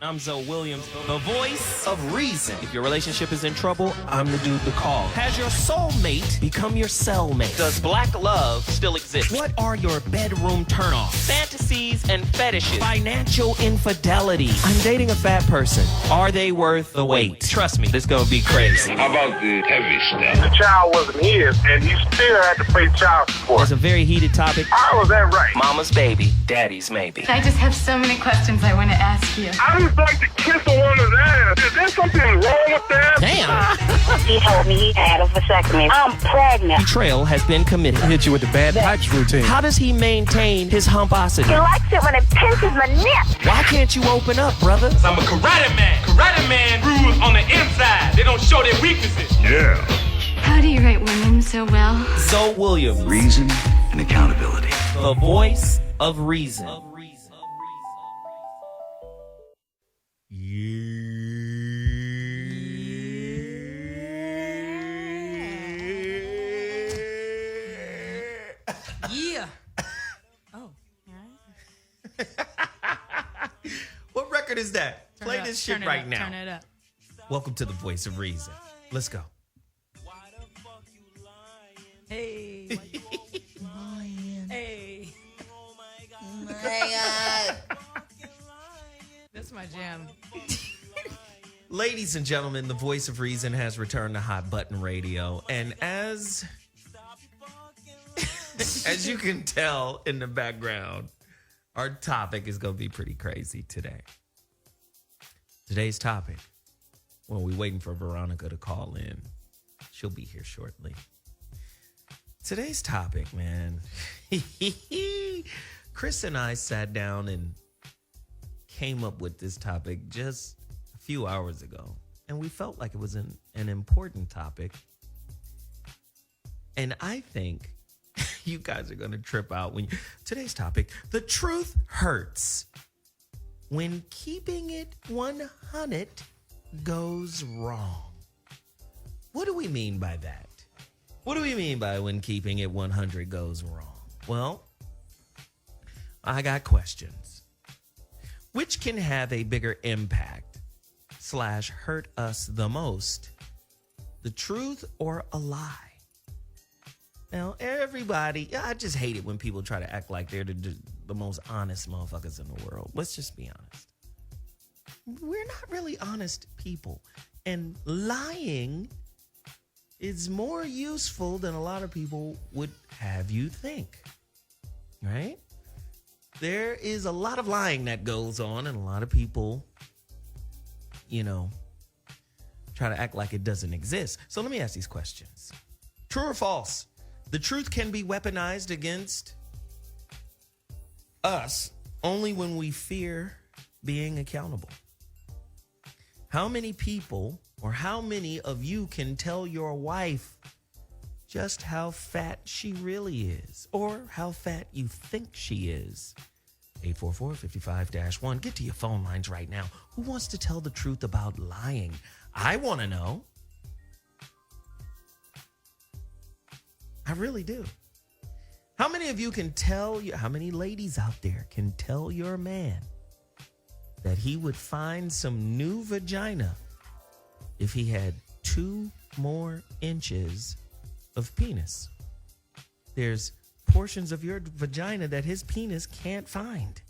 I'm Zoe Williams, the voice of reason. If your relationship is in trouble, I'm the dude to call. Has your soulmate become your cellmate? Does black love still exist? What are your bedroom turnoffs? Fantasies and fetishes. Financial infidelity. I'm dating a fat person. Are they worth the wait? Trust me, this gonna be crazy. How about the heavy stuff? The child wasn't his, and he still had to pay child support. It's a very heated topic. How was that right? Mama's baby, daddy's maybe. I just have so many questions I want to ask you. I just like to kiss a woman's ass. Is there something wrong with that? Damn. He told me he had a vasectomy. I'm pregnant. Betrayal has been committed. Hit you with the bad pipes routine. How does he maintain his humposity? He likes it when it pinches my neck. Why can't you open up, brother? I'm a karate man. Karate man rules on the inside. They don't show their weaknesses. Yeah. How do you write women so well? Zoe Williams, Reason and accountability. the voice of reason. Yeah. Oh. What record is that? Turn Play it up, this shit turn it right up, now. Turn it up. Welcome to the voice of reason. Let's go. Hey. Hey. That's my jam. Ladies and gentlemen, the voice of reason has returned to Hot Button Radio. And as you can tell in the background, our topic is going to be pretty crazy today. Today's topic, well, we're waiting for Veronica to call in. She'll be here shortly. Today's topic, man. Chris and I sat down and came up with this topic just a few hours ago. And we felt like it was an important topic. And I think you guys are going to trip out when today's topic, the truth hurts when keeping it 100 goes wrong. What do we mean by that? What do we mean by when keeping it 100 goes wrong? Well, I got questions. Which can have a bigger impact / hurt us the most? The truth or a lie? Now, everybody, I just hate it when people try to act like they're the most honest motherfuckers in the world. Let's just be honest. We're not really honest people. And lying is more useful than a lot of people would have you think. Right? There is a lot of lying that goes on, and a lot of people, try to act like it doesn't exist. So let me ask these questions. True or false? The truth can be weaponized against us only when we fear being accountable. How many people or how many of you can tell your wife just how fat she really is or how fat you think she is? 844-55-1. Get to your phone lines right now. Who wants to tell the truth about lying? I want to know. I really do. How many of you can tell you, how many ladies out there can tell your man that he would find some new vagina if he had 2 more inches of penis? There's portions of your vagina that his penis can't find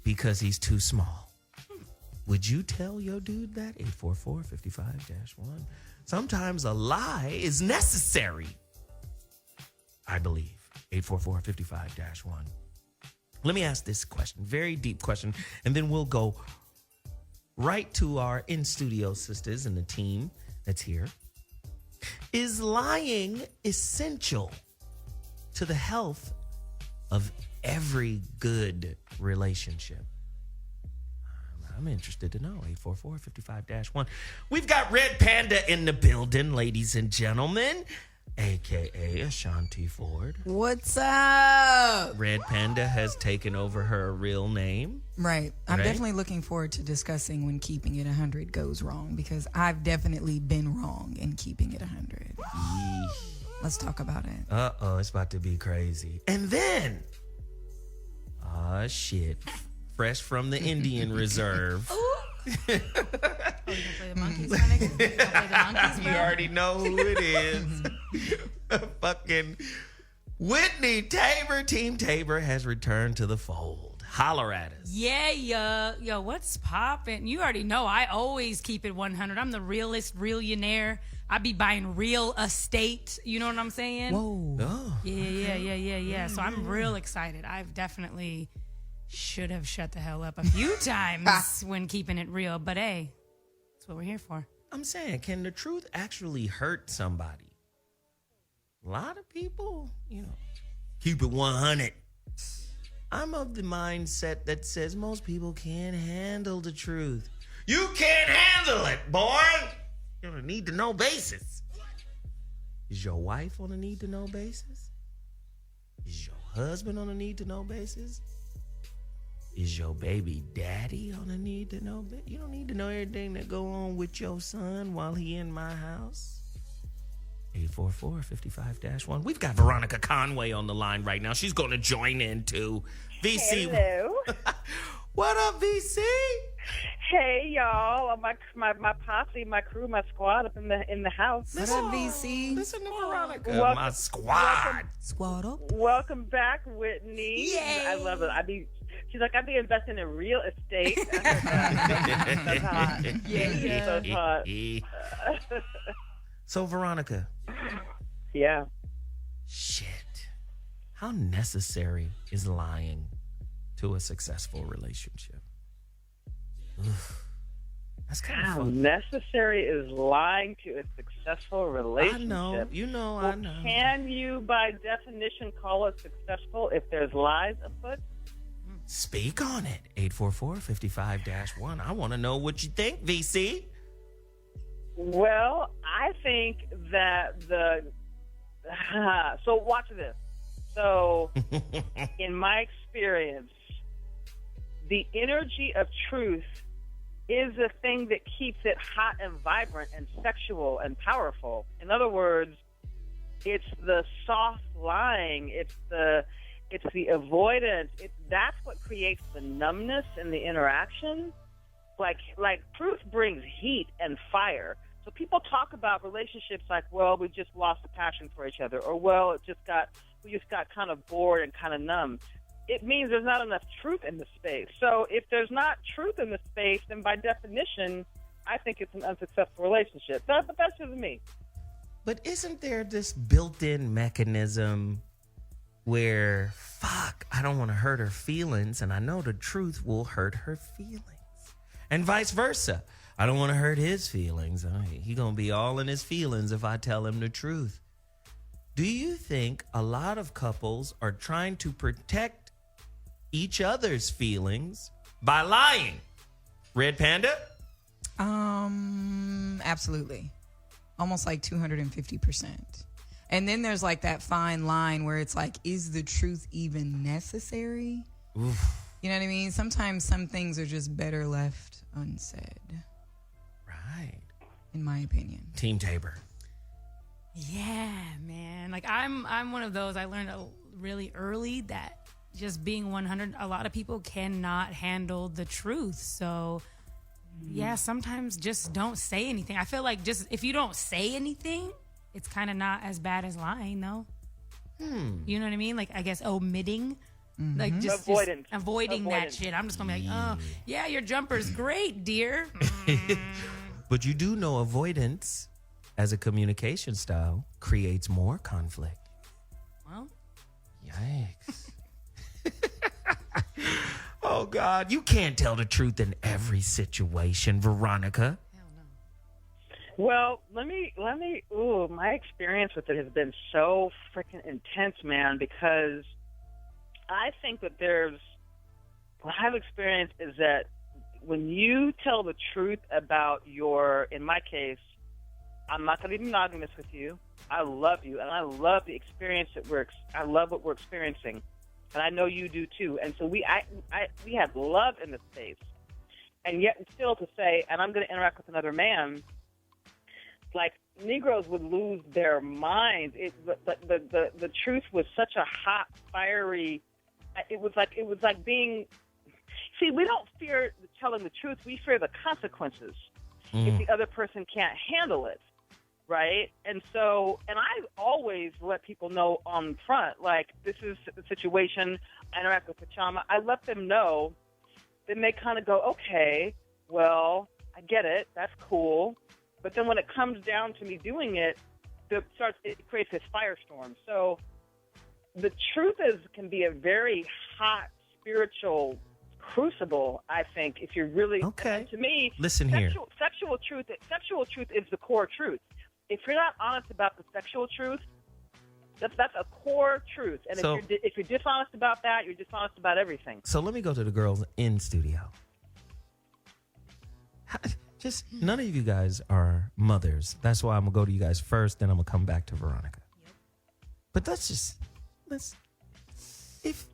because he's too small. Would you tell your dude that? 844-55-1. Sometimes a lie is necessary, I believe. 844-55-1. Let me ask this question, very deep question, and then we'll go right to our in-studio sisters and the team that's here. Is lying essential to the health of every good relationship? I'm interested to know. 844-55-1. We've got Red Panda in the building, ladies and gentlemen, a.k.a. Ashonti Ford. What's up? Red Panda has taken over her real name. Right. I'm Right? definitely looking forward to discussing when keeping it 100 goes wrong, because I've definitely been wrong in keeping it 100. Let's talk about it. Uh-oh, it's about to be crazy. And then, shit. fresh from the Indian Reserve. You gonna play the monkeys, my nigga? You gonna play the monkeys, bro? You already know who it is. Fucking Whitney Tabor, Team Tabor has returned to the fold. Holler at us. Yeah. Yo, what's poppin'? You already know I always keep it 100. I'm the realest realionaire. I be buying real estate. You know what I'm saying? Whoa. Oh. Yeah. So I'm real excited. I've definitely should have shut the hell up a few times when keeping it real. But hey, that's what we're here for. I'm saying, can the truth actually hurt somebody? A lot of people, keep it 100. I'm of the mindset that says most people can't handle the truth. You can't handle it, boy. You're on a need-to-know basis. Is your wife on a need-to-know basis? Is your husband on a need-to-know basis? Is your baby daddy on a need-to-know basis? You don't need to know everything that go on with your son while he in my house. 844-55-1. We've got Veronica Conway on the line right now. She's going to join in too. VC. Hello. What up, VC? Hey, y'all. My posse, my crew, my squad up in the house. What up, VC? Listen to Veronica. Welcome- My squad. Squad up. Welcome back, Whitney. Yay. I love it. She's like, I'd be investing in real estate. That's hot. Yeah. That's hot. So, Veronica. Yeah. Shit. How necessary is lying to a successful relationship? Oof. That's kind of How fun. necessary is lying to a successful relationship? I know. I know. Can you, by definition, call it successful if there's lies afoot? Speak on it. 844-55-1. I want to know what you think, VC. Well, I think that so watch this. So, in my experience, the energy of truth is the thing that keeps it hot and vibrant and sexual and powerful. In other words, it's the soft lying, it's the avoidance. That's what creates the numbness in the interaction. Like truth brings heat and fire. So people talk about relationships like, well, we just lost the passion for each other, or well, we just got kind of bored and kind of numb. It means there's not enough truth in the space. So if there's not truth in the space, then by definition, I think it's an unsuccessful relationship. But that's just me. But isn't there this built-in mechanism where, I don't want to hurt her feelings, and I know the truth will hurt her feelings. And vice versa. I don't want to hurt his feelings. He going to be all in his feelings if I tell him the truth. Do you think a lot of couples are trying to protect each other's feelings by lying? Red Panda? Absolutely. Almost like 250%. And then there's like that fine line where it's like, is the truth even necessary? Oof. You know what I mean? Sometimes some things are just better left unsaid. Right. In my opinion. Team Tabor. Yeah, man. Like I'm one of those. I learned really early that just being 100, a lot of people cannot handle the truth. So yeah, sometimes just don't say anything. I feel like just if you don't say anything, it's kind of not as bad as lying, though. You know what I mean? Like, I guess omitting. Like, just avoiding that shit. I'm just going to be like, oh, yeah, your jumper's great, dear. But you do know avoidance as a communication style creates more conflict. Well. Yikes. Oh, God. You can't tell the truth in every situation, Veronica. Well, let me, my experience with it has been so freaking intense, man, because I think that what I've experienced is that when you tell the truth about in my case, I'm not going to be monogamous with you. I love you, and I love the experience I love what we're experiencing, and I know you do too. And so we have love in the space, and yet still to say, and I'm going to interact with another man. Like, Negroes would lose their minds. The truth was such a hot, fiery. It was like being. See, we don't fear telling the truth. We fear the consequences if the other person can't handle it, right? And so, and I always let people know on front, like, this is the situation. I interact with Pachama. I let them know. Then they kind of go, okay, well, I get it. That's cool. But then when it comes down to me doing it, it creates this firestorm. So the truth can be a very hot spiritual crucible, I think, if you're really, okay. To me, listen here. Sexual truth is the core truth. If you're not honest about the sexual truth, that's a core truth. And So- if you're dishonest about that, you're dishonest about everything. So let me go to the girls in studio. Just none of you guys are mothers. That's why I'm gonna go to you guys first, then I'm gonna come back to Veronica. But if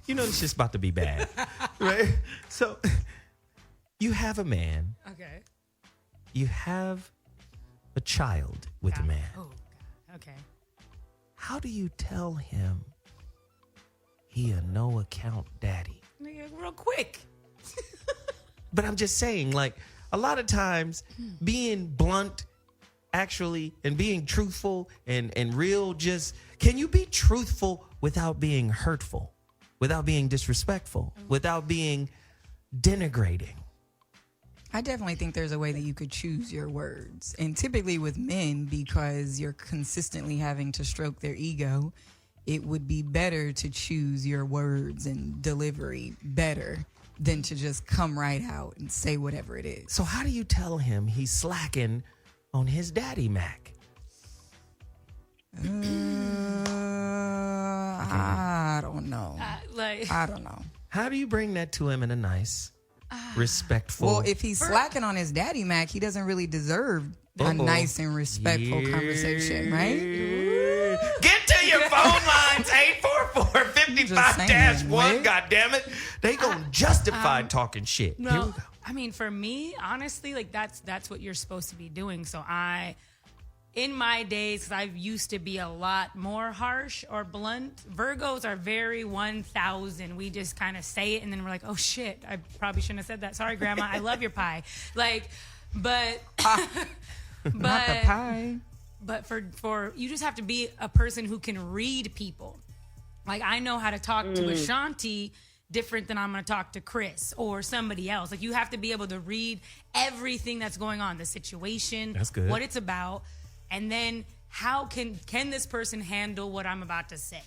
you know it's just about to be bad, right? So you have a man. Okay. You have a child with a man. Oh, God. Okay. How do you tell him he a no account daddy? Nigga, real quick. But I'm just saying, like, a lot of times being blunt actually and being truthful and real, just can you be truthful without being hurtful, without being disrespectful, without being denigrating? I definitely think there's a way that you could choose your words. And typically with men, because you're consistently having to stroke their ego, it would be better to choose your words and delivery better than to just come right out and say whatever it is. So how do you tell him he's slacking on his daddy Mac? I don't know. I don't know. How do you bring that to him in a nice, respectful? Well, if he's slacking on his daddy Mac, he doesn't really deserve a nice and respectful conversation, right? Get to your phone lines, 844-55-1, goddammit. They gonna justify talking shit. No, Here we go. I mean, for me, honestly, like that's what you're supposed to be doing. So in my days, because I used to be a lot more harsh or blunt, Virgos are very 1000. We just kind of say it and then we're like, oh shit, I probably shouldn't have said that. Sorry, Grandma, I love your pie. Like, but Not the pie. But for you just have to be a person who can read people. Like, I know how to talk to Ashonti different than I'm going to talk to Chris or somebody else. Like, you have to be able to read everything that's going on, the situation, That's good. what it's about, and then how can this person handle what I'm about to say?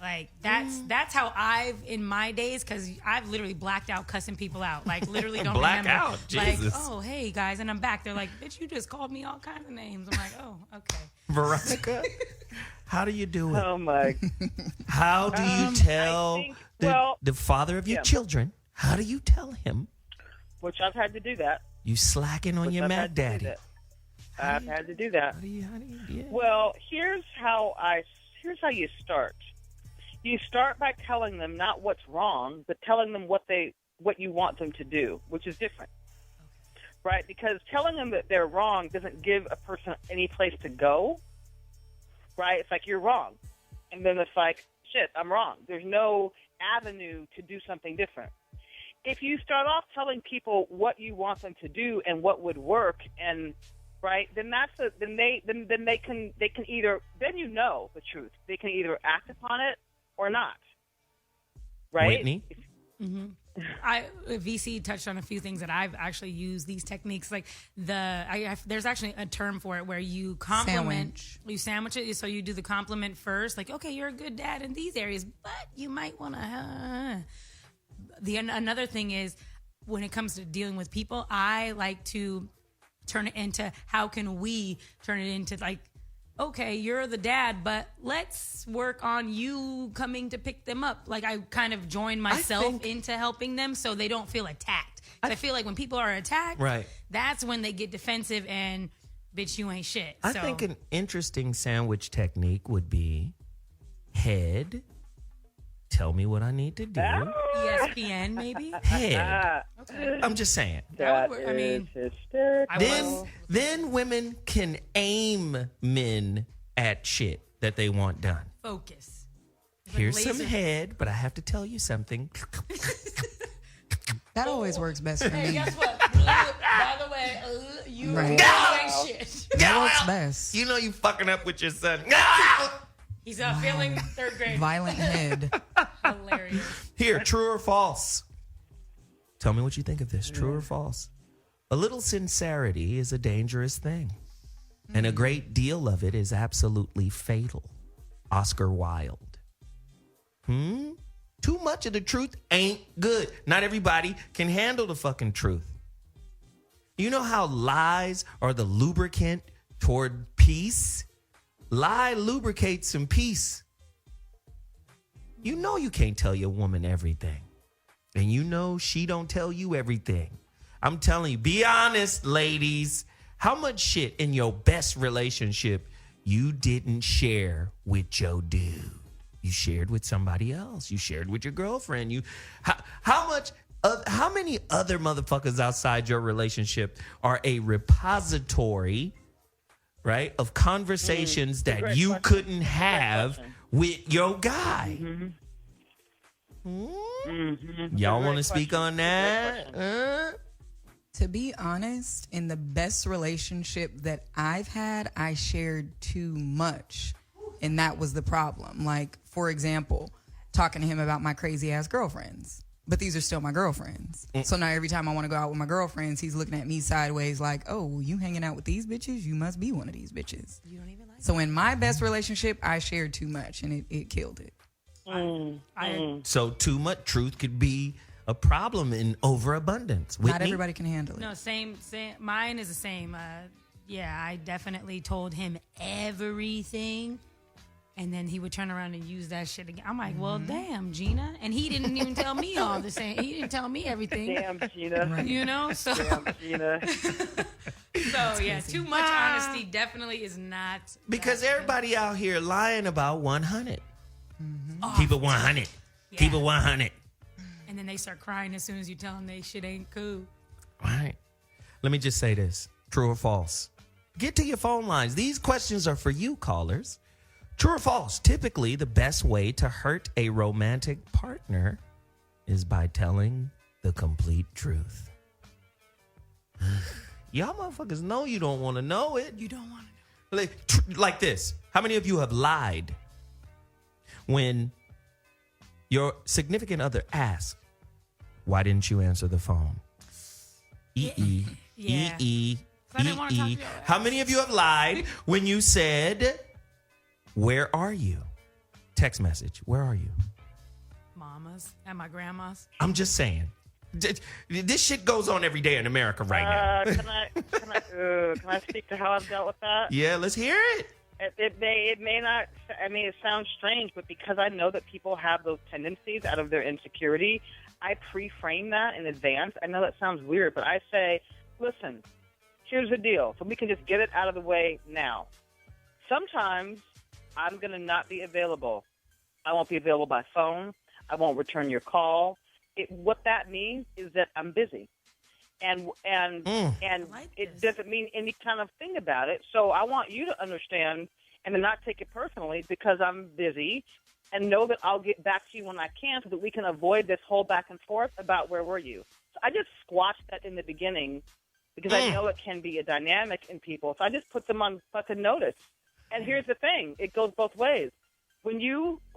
Like, that's how I've, in my days, because I've literally blacked out cussing people out. Like, literally don't Black remember. out? Like, Jesus. oh, hey, guys, and I'm back. They're like, bitch, you just called me all kinds of names. I'm like, oh, okay. Veronica, how do you do it? Oh, my. How do you tell I think, the father of your yeah. children? How do you tell him Which I've had to do that. you slacking on Which your I've Mac had to do daddy? that. I've had to do that. How do you yeah. Well, here's how you start. You start by telling them not what's wrong, but telling them what you want them to do, which is different. Right? Because telling them that they're wrong doesn't give a person any place to go. Right? It's like, you're wrong. And then it's like, shit, I'm wrong. There's no avenue to do something different. If you start off telling people what you want them to do and what would work, and right, then they can either, then you know the truth. They can either act upon it or not. Right? Whitney? VC touched on a few things that I've actually used these techniques. Like there's actually a term for it where you compliment, you sandwich it. So you do the compliment first, like, okay, you're a good dad in these areas, but you might want to. Another thing is, when it comes to dealing with people, I like to turn it into, how can we turn it into, like, okay, you're the dad, but let's work on you coming to pick them up. Like, I kind of join myself into helping them so they don't feel attacked. I feel like when people are attacked, Right. that's when they get defensive and, bitch, you ain't shit. I think an interesting sandwich technique would be head, tell me what I need to do. ESPN, maybe? Head. Okay. I'm just saying. That would work. I mean, Then women can aim men at shit that they want done. Focus. Here's some head, but I have to tell you something. That always works best for Hey, me. guess what? By the way, you Right. ain't shit. That works best. You know you fucking up with your son. He's feeling third grade. Violent head. Hilarious. Here, true or false? Tell me what you think of this. True or false? A little sincerity is a dangerous thing, and a great deal of it is absolutely fatal. Oscar Wilde. Too much of the truth ain't good. Not everybody can handle the fucking truth. You know how lies are the lubricant toward peace? Lie lubricates some peace. You know you can't tell your woman everything. And you know she don't tell you everything. I'm telling you, be honest, ladies. How much shit in your best relationship you didn't share with your dude? You shared with somebody else. You shared with your girlfriend. How many other motherfuckers outside your relationship are a repository, right, of conversations that you couldn't have with your guy? Y'all want to speak on that? To be honest, in the best relationship that I've had, I shared too much. And that was the problem. Like, for example, talking to him about my crazy ass girlfriends. But these are still my girlfriends. So now every time I want to go out with my girlfriends, he's looking at me sideways like, oh, you hanging out with these bitches? You must be one of these bitches. You don't even like so in my best relationship, I shared too much and it killed it. So too much truth could be a problem in overabundance. Whitney? Not everybody can handle it. No, same. Mine is the same. Yeah, I definitely told him everything. And then he would turn around and use that shit again. I'm like, well, damn, Gina. And he didn't even tell me all the same. He didn't tell me everything. Damn, Gina. You know? So, Damn, Gina. so yeah, too much honesty definitely is not. Because everybody out here lying about 100. Keep it 100. Yeah. Keep it 100. And then they start crying as soon as you tell them they shit ain't cool. All right. Let me just say this. True or false? Get to your phone lines. These questions are for you, callers. True or false? Typically, the best way to hurt a romantic partner is by telling the complete truth. Y'all motherfuckers know you don't want to know it. You don't want to know. Like this. How many of you have lied when your significant other asks, why didn't you answer the phone? Yeah. I didn't wanna talk to your ass. How many of you have lied when you said, where are you? Text message, where are you? Mama's and my grandma's. I'm just saying. This shit goes on every day in America right now. Can I speak to how I've dealt with that? Yeah, let's hear it. It may not, I mean, it sounds strange, but because I know that people have those tendencies out of their insecurity, I pre-frame that in advance. I know that sounds weird, but I say, listen, here's the deal. So we can just get it out of the way now. Sometimes I'm going to not be available. I won't be available by phone. I won't return your call. What that means is that I'm busy. And like it this. doesn't mean any kind of thing about it. So I want you to understand and to not take it personally because I'm busy, and know that I'll get back to you when I can so that we can avoid this whole back and forth about where were you. So I just squashed that in the beginning because I know it can be a dynamic in people. So I just put them on fucking notice. And here's the thing. It goes both ways. When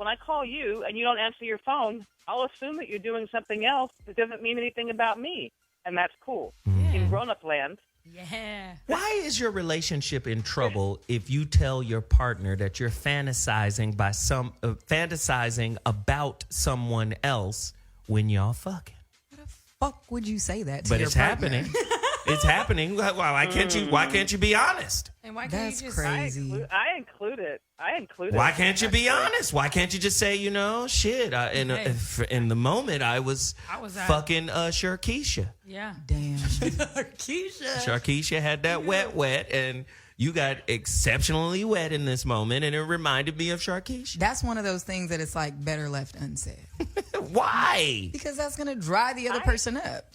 I call you and you don't answer your phone, I'll assume that you're doing something else that doesn't mean anything about me. And that's cool. In grown-up land. Yeah. Why is your relationship in trouble if you tell your partner that you're fantasizing about someone else when y'all fucking? Why the fuck would you say that to But your it's partner? happening. It's happening. Why can't you be honest? And why can't That's you just crazy. I include it. Why can't you be honest? Why can't you just say, shit? In the moment, I was fucking Sharkeisha. Yeah. Damn. Sharkeisha had that wet, and you got exceptionally wet in this moment, and it reminded me of Sharkeisha. That's one of those things that it's like better left unsaid. Why? Because that's going to dry the other person up.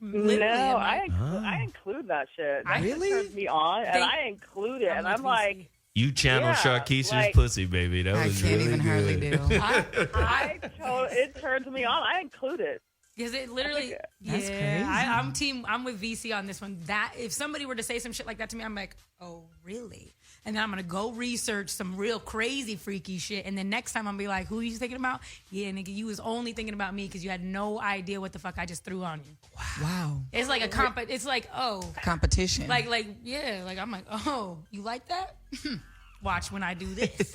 No, I include that shit. That Really? shit turns me on, and I include it, and I'm like, You channel Sharkeisha's like- pussy, baby. That I was can't really even good. hardly do. it turns me on. I include it. Because it literally, That's yeah, crazy. I'm with VC on this one. That if somebody were to say some shit like that to me, I'm like, oh, really? And then I'm gonna go research some real crazy freaky shit. And then next time I'm gonna be like, who are you thinking about? Yeah, nigga, you was only thinking about me because you had no idea what the fuck I just threw on you. Wow. It's like it's like, oh, Competition. yeah, like I'm like, oh, you like that? Watch when I do this.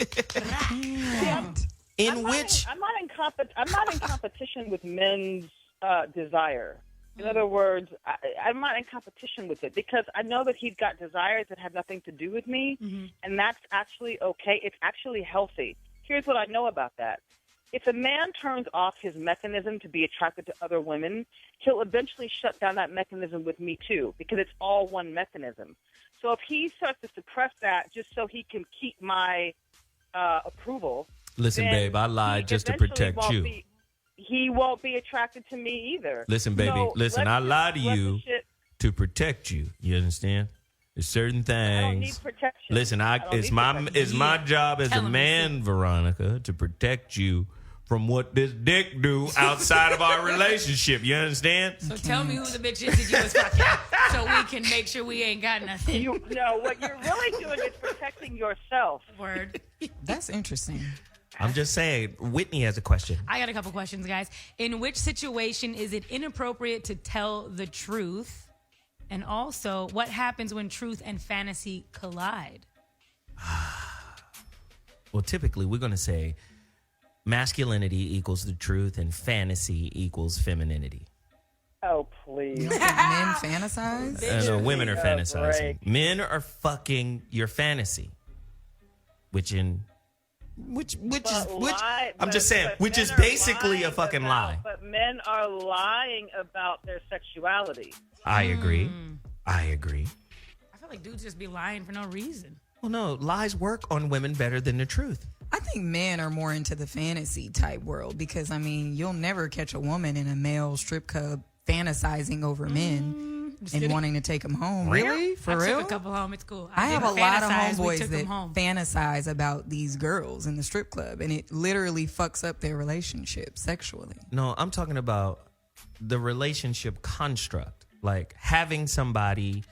In I'm which not in competition with men's desire. In other words, I'm not in competition with it because I know that he's got desires that have nothing to do with me, and that's actually okay. It's actually healthy. Here's what I know about that. If a man turns off his mechanism to be attracted to other women, he'll eventually shut down that mechanism with me too, because it's all one mechanism. So if he starts to suppress that just so he can keep my approval, listen, then babe, I lied he just to eventually protect won't you. He won't be attracted to me either. Listen, baby, So listen, let's I just lied to let the you shit- to protect you. You understand? There's certain I don't need things. protection. Listen, I don't it's need my protection. it's my job as Tell a him man, Veronica, to protect you from what this dick do outside of our relationship. You understand? So tell me who the bitch is that you was fucking, so we can make sure we ain't got nothing. No, what you're really doing is protecting yourself. Word. That's interesting. I'm just saying. Whitney has a question. I got a couple questions, guys. In which situation is it inappropriate to tell the truth? And also, what happens when truth and fantasy collide? Well, typically we're going to say masculinity equals the truth and fantasy equals femininity. Oh, please. You don't think men fantasize? No, women are Oh, fantasizing. break. Men are fucking your fantasy, which I'm just saying, which is basically a fucking lie. But men are lying about their sexuality. I agree. I agree. I feel like dudes just be lying for no reason. Well, no, lies work on women better than the truth. I think men are more into the fantasy type world because, I mean, you'll never catch a woman in a male strip club fantasizing over men and wanting to take them home. Really? For I real? took a couple home. It's cool. I have a didn't lot of fantasize, we homeboys took that them home. fantasize about these girls in the strip club, and it literally fucks up their relationship sexually. No, I'm talking about the relationship construct, like having somebody,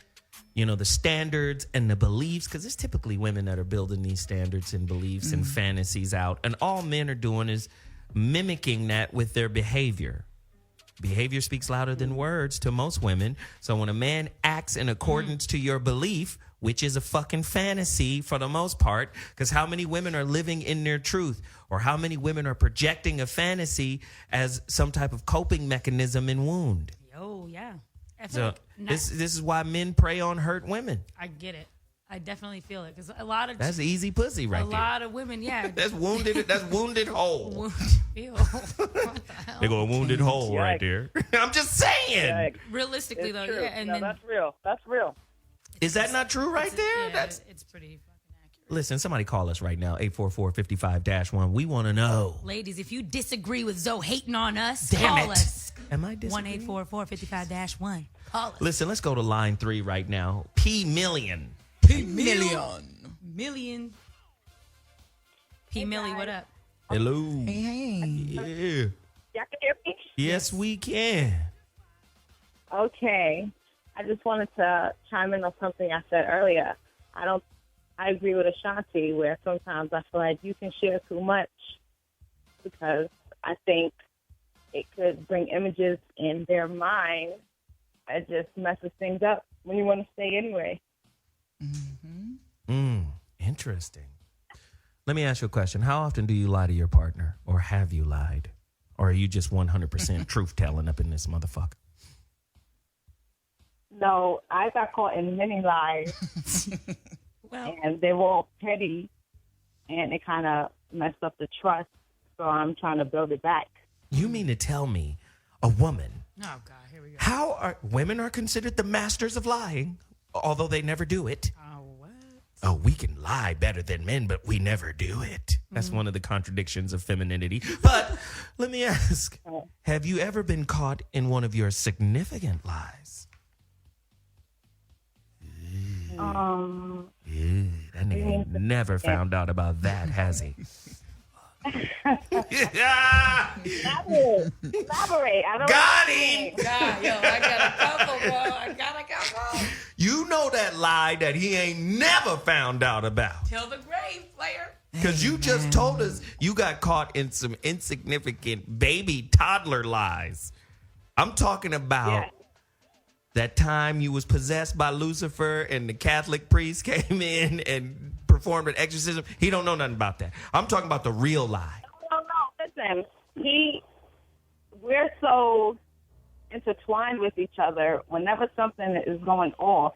you know, the standards and the beliefs, because it's typically women that are building these standards and beliefs and fantasies out. And all men are doing is mimicking that with their behavior. Behavior speaks louder than words to most women. So when a man acts in accordance to your belief, which is a fucking fantasy for the most part, because how many women are living in their truth, or how many women are projecting a fantasy as some type of coping mechanism and wound? Yo, yeah. I feel So like this is why men prey on hurt women. I get it. I definitely feel it because a lot of That's easy pussy right a there. lot of women, yeah. That's wounded. That's wounded hole. Ew. What the hell? They go a wounded hole right there. I'm just saying. Yikes. Realistically, It's though, true. yeah, and No, then that's real. That's real. Is that not true right there? yeah, That's it's pretty fucking accurate. Listen, somebody call us right now, 844-55-1. We want to know. Ladies, if you disagree with Zoe hating on us, Damn call it. us. Am I disagreeing? 1-844-55-1. Call us. Listen, let's go to line 3 right now. P Million. Million. P. Millie, what up? Hello. Hey. Yeah. Y'all can hear me? Yes, we can. Okay. I just wanted to chime in on something I said earlier. I agree with Ashonti where sometimes I feel like you can share too much because I think it could bring images in their mind that just messes things up when you want to stay anyway. Interesting. Let me ask you a question. How often do you lie to your partner, or have you lied? Or are you just 100% truth telling up in this motherfucker? No, I got caught in many lies, Well, and they were all petty, and it kind of messed up the trust, so I'm trying to build it back. You mean to tell me a woman, oh, God, here we go. how are women are considered the masters of lying, although they never do it? Oh, what? Oh, we can lie better than men, but we never do it. That's one of the contradictions of femininity. But let me ask, have you ever been caught in one of your significant lies? That nigga ain't never found out about that, has he? Elaborate. I don't Got know. him. God, yo, I got a couple, bro. I got a couple. You know that lie that he ain't never found out about. Till the grave, player. Because you just told us you got caught in some insignificant baby toddler lies. I'm talking about that time you was possessed by Lucifer and the Catholic priest came in and performed an exorcism. He don't know nothing about that. I'm talking about the real lie. No. Listen, we're so intertwined with each other. Whenever something is going off,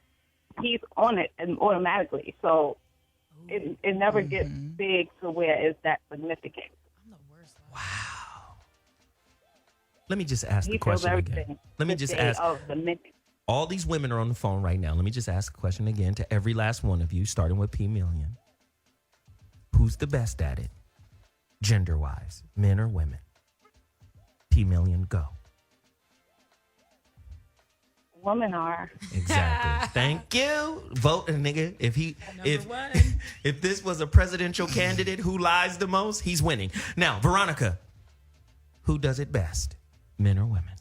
he's on it and automatically. So it never gets big to where it's that significant. Wow. Let me just ask He the feels question everything. again. Let me the just day ask. of the minute. All these women are on the phone right now. Let me just ask the question again to every last one of you, starting with P Million. Who's the best at it, gender-wise, men or women? P Million, go. Women are. Exactly. Thank you. Vote, nigga. one. If this was a presidential candidate who lies the most, he's winning. Now, Veronica, who does it best, men or women?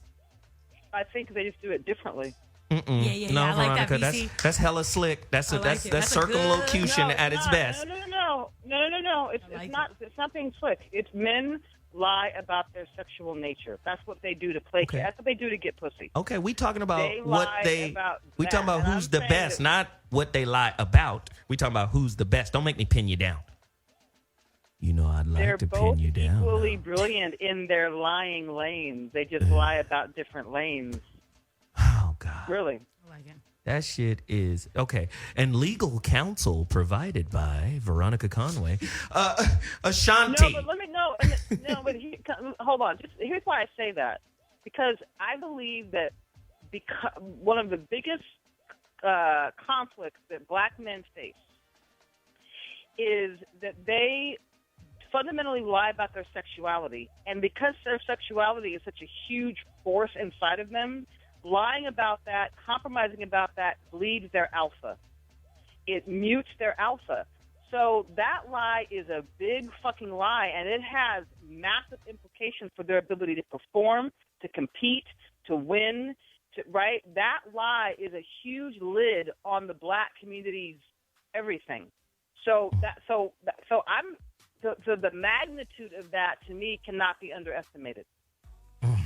I think they just do it differently. No, I like that, Veronica, VC. that's hella slick. That's I like it. That's a circumlocution at its best. No. It's not being slick. It's men lie about their sexual nature. That's what they do to placate. Okay. That's what they do to get pussy. Okay, we talking about They what lie they. about We that, talking about and who's I'm the saying best, that- not what they lie about. We talking about who's the best. Don't make me pin you down. You know I'd like They're to both pin you down. equally brilliant in their lying lanes. They just lie about different lanes. Oh God. Really. I like it. That shit is okay. And legal counsel provided by Veronica Conway. Ashonti. No, but let me know. No, but hold on. Here's why I say that. Because I believe that one of the biggest conflicts that black men face is that they fundamentally lie about their sexuality. And because their sexuality is such a huge force inside of them, lying about that, compromising about that, bleeds their alpha. It mutes their alpha. So that lie is a big fucking lie, and it has massive implications for their ability to perform, to compete, to win, right? That lie is a huge lid on the black community's everything. So the magnitude of that to me cannot be underestimated. Oh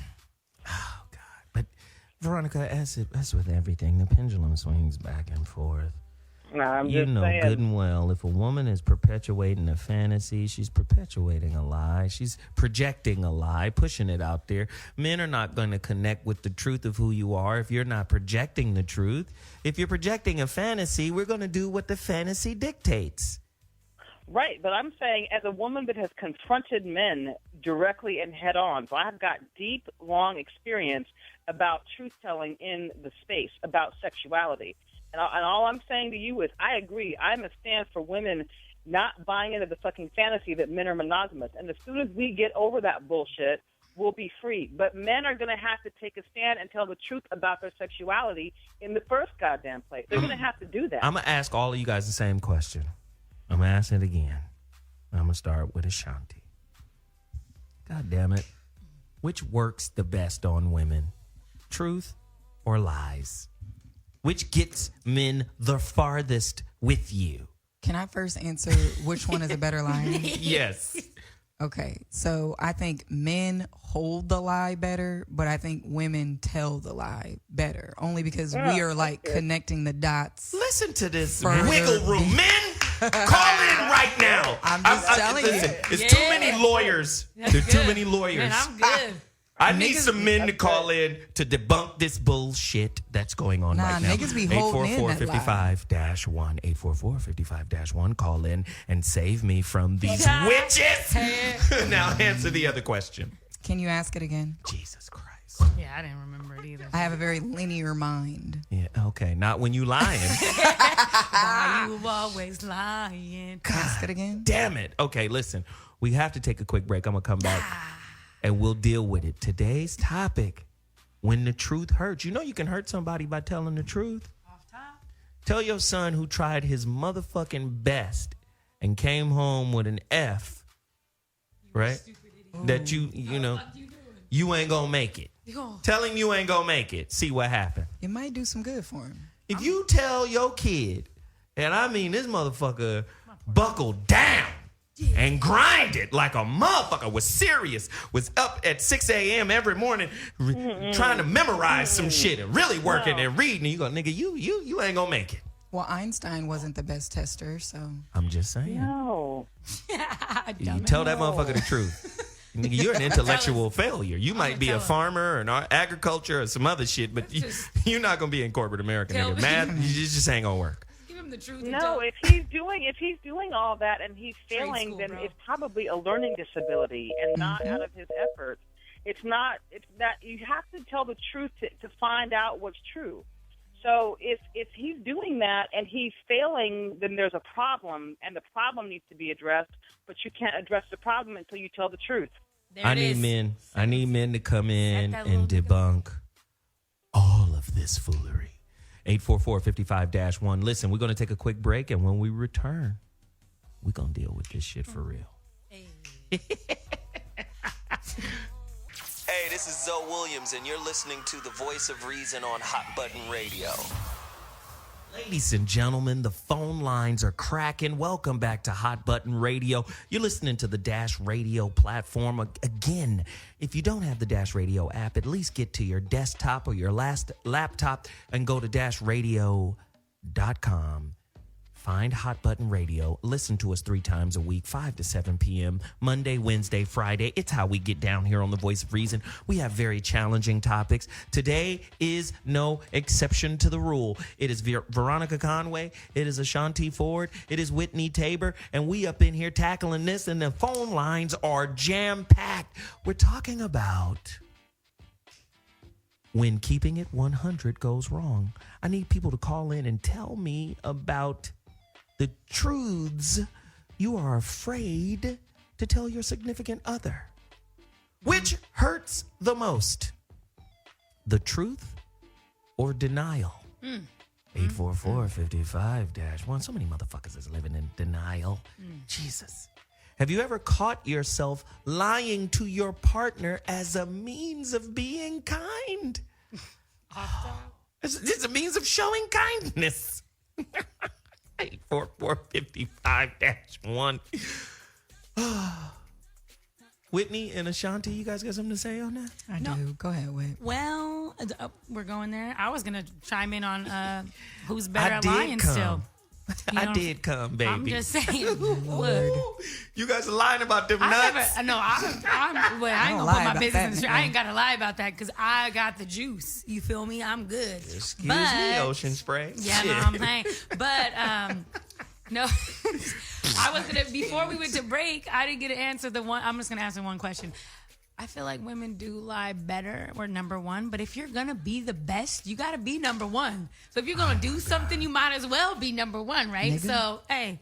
God! But Veronica, as with everything, the pendulum swings back and forth. No, I'm You just know saying. good and well, if a woman is perpetuating a fantasy, she's perpetuating a lie. She's projecting a lie, pushing it out there. Men are not going to connect with the truth of who you are if you're not projecting the truth. If you're projecting a fantasy, we're going to do what the fantasy dictates. Right, but I'm saying as a woman that has confronted men directly and head on, so I've got deep, long experience about truth-telling in the space, about sexuality. And all I'm saying to you is I agree. I'm a stand for women not buying into the fucking fantasy that men are monogamous. And as soon as we get over that bullshit, we'll be free. But men are going to have to take a stand and tell the truth about their sexuality in the first goddamn place. They're going to have to do that. I'm going to ask all of you guys the same question. I'm going to ask it again. I'm going to start with Ashonti. God damn it. Which works the best on women? Truth or lies? Which gets men the farthest with you? Can I first answer which one is a better lie? Yes. Okay, so I think men hold the lie better, but I think women tell the lie better, only because we are like connecting the dots. Listen to this Further. wiggle room. Men, call in right now. I'm just telling you. It's too many lawyers. There's too many lawyers. Man, I'm good. I need some men to call in to debunk this bullshit that's going on right now. Niggas be holding in that lie. 844-55-1. 844-55-1. Call in and save me from these witches. Now answer the other question. Can you ask it again? Jesus Christ. Yeah, I didn't remember it either. I have a very linear mind. Yeah, okay. Not when you lying. Why you always lying? Ask it again. Damn it. Okay, listen. We have to take a quick break. I'm going to come back and we'll deal with it. Today's topic, when the truth hurts. You know you can hurt somebody by telling the truth. Off top. Tell your son who tried his motherfucking best and came home with an F right? That you know, you ain't gonna make it. Tell him you ain't gonna make it. See what happens. It might do some good for him. If you tell your kid, and I mean this motherfucker buckle down and grind it like a motherfucker, was serious, was up at 6 a.m. every morning trying to memorize some shit and really working and reading, and you go, nigga, you ain't gonna make it. Well, Einstein wasn't the best tester, so. I'm just saying. No. You tell that motherfucker the truth. Nigga, you're an intellectual failure. You might be a farmer or an agriculture or some other shit, but you're not gonna be in corporate America, nigga. Math, you just ain't gonna work. Give him the truth. No, if he's doing all that and he's failing, then it's probably a learning disability and not out of his efforts. It's that you have to tell the truth to find out what's true. So if he's doing that and he's failing, then there's a problem, and the problem needs to be addressed. But you can't address the problem until you tell the truth. I need men to come in and debunk all of this foolery. 844-55-1. Listen, we're going to take a quick break, and when we return, we're going to deal with this shit for real. Hey, this is Zoe Williams, and you're listening to the Voice of Reason on Hot Button Radio. Ladies and gentlemen, the phone lines are cracking. Welcome back to Hot Button Radio. You're listening to the Dash Radio platform. Again, if you don't have the Dash Radio app, at least get to your desktop or your last laptop and go to dashradio.com. Find Hot Button Radio. Listen to us 3 times a week, 5 to 7 p.m., Monday, Wednesday, Friday. It's how we get down here on The Voice of Reason. We have very challenging topics. Today is no exception to the rule. It is Veronica Conway. It is Ashonti Ford. It is Whitney Tabor. And we up in here tackling this, and the phone lines are jam-packed. We're talking about when keeping it 100 goes wrong. I need people to call in and tell me about the truths you are afraid to tell your significant other. Which hurts the most? The truth or denial? 844-55-1. So many motherfuckers is living in denial. Jesus. Have you ever caught yourself lying to your partner as a means of being kind? It's a means of showing kindness. 844-55-1. Whitney and Ashonti, you guys got something to say on that? I do. Go ahead, Whit. Well, we're going there. I was going to chime in on who's better at lying still. I did come, baby. I'm just saying. Look, you guys are lying about them nuts. I ain't gonna put my business in the street. I ain't gotta lie about that because I got the juice. You feel me? I'm good. Excuse me, Ocean Spray. Yeah, no, I'm saying. But no, I was gonna. Before we went to break, I didn't get to answer the one. I'm just gonna answer one question. I feel like women do lie better or number one, but if you're gonna be the best, you gotta be number one. So if you're gonna do something, you might as well be number one, right? Nigga. So, hey.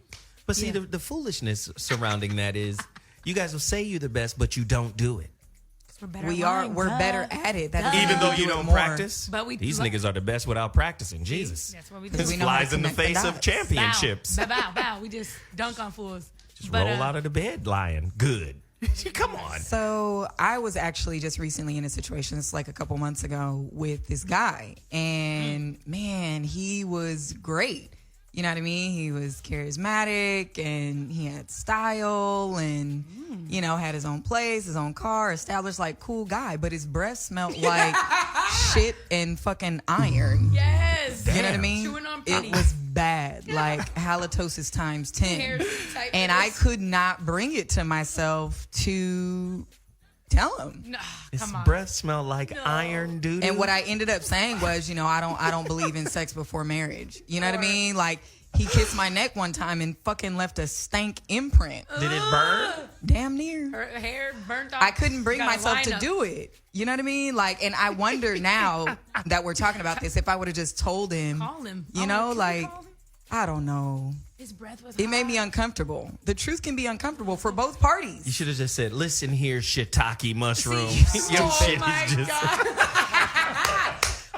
But see, the foolishness surrounding that is you guys will say you're the best, but you don't do it. We're better we're better at it. Even though you don't practice, but these niggas are the best without practicing. Jesus. That's what we do. This flies in the face of championships. Bow. We just dunk on fools. Just roll out of the bed lying. Good. Come on. So I was actually just recently in a situation, it's like a couple months ago, with this guy. And man, he was great. You know what I mean? He was charismatic and he had style and, you know, had his own place, his own car, established, like, cool guy. But his breath smelled like shit and fucking iron. Yes. You know what I mean? It was bad, like halitosis times 10. And I could not bring it to myself to tell him. No, his breath smelled like iron, dude. And what I ended up saying was, you know, I don't believe in sex before marriage. You know what I mean? Like, he kissed my neck one time and fucking left a stank imprint. Did it burn? Damn near. Her hair burnt off. I couldn't bring myself to do it. You know what I mean? Like, and I wonder now that we're talking about this, if I would have just told him. Call him. You know, like, I don't know. His breath was It made me uncomfortable. The truth can be uncomfortable for both parties. You should have just said, listen here, shiitake mushroom. Your oh shit my is just... God.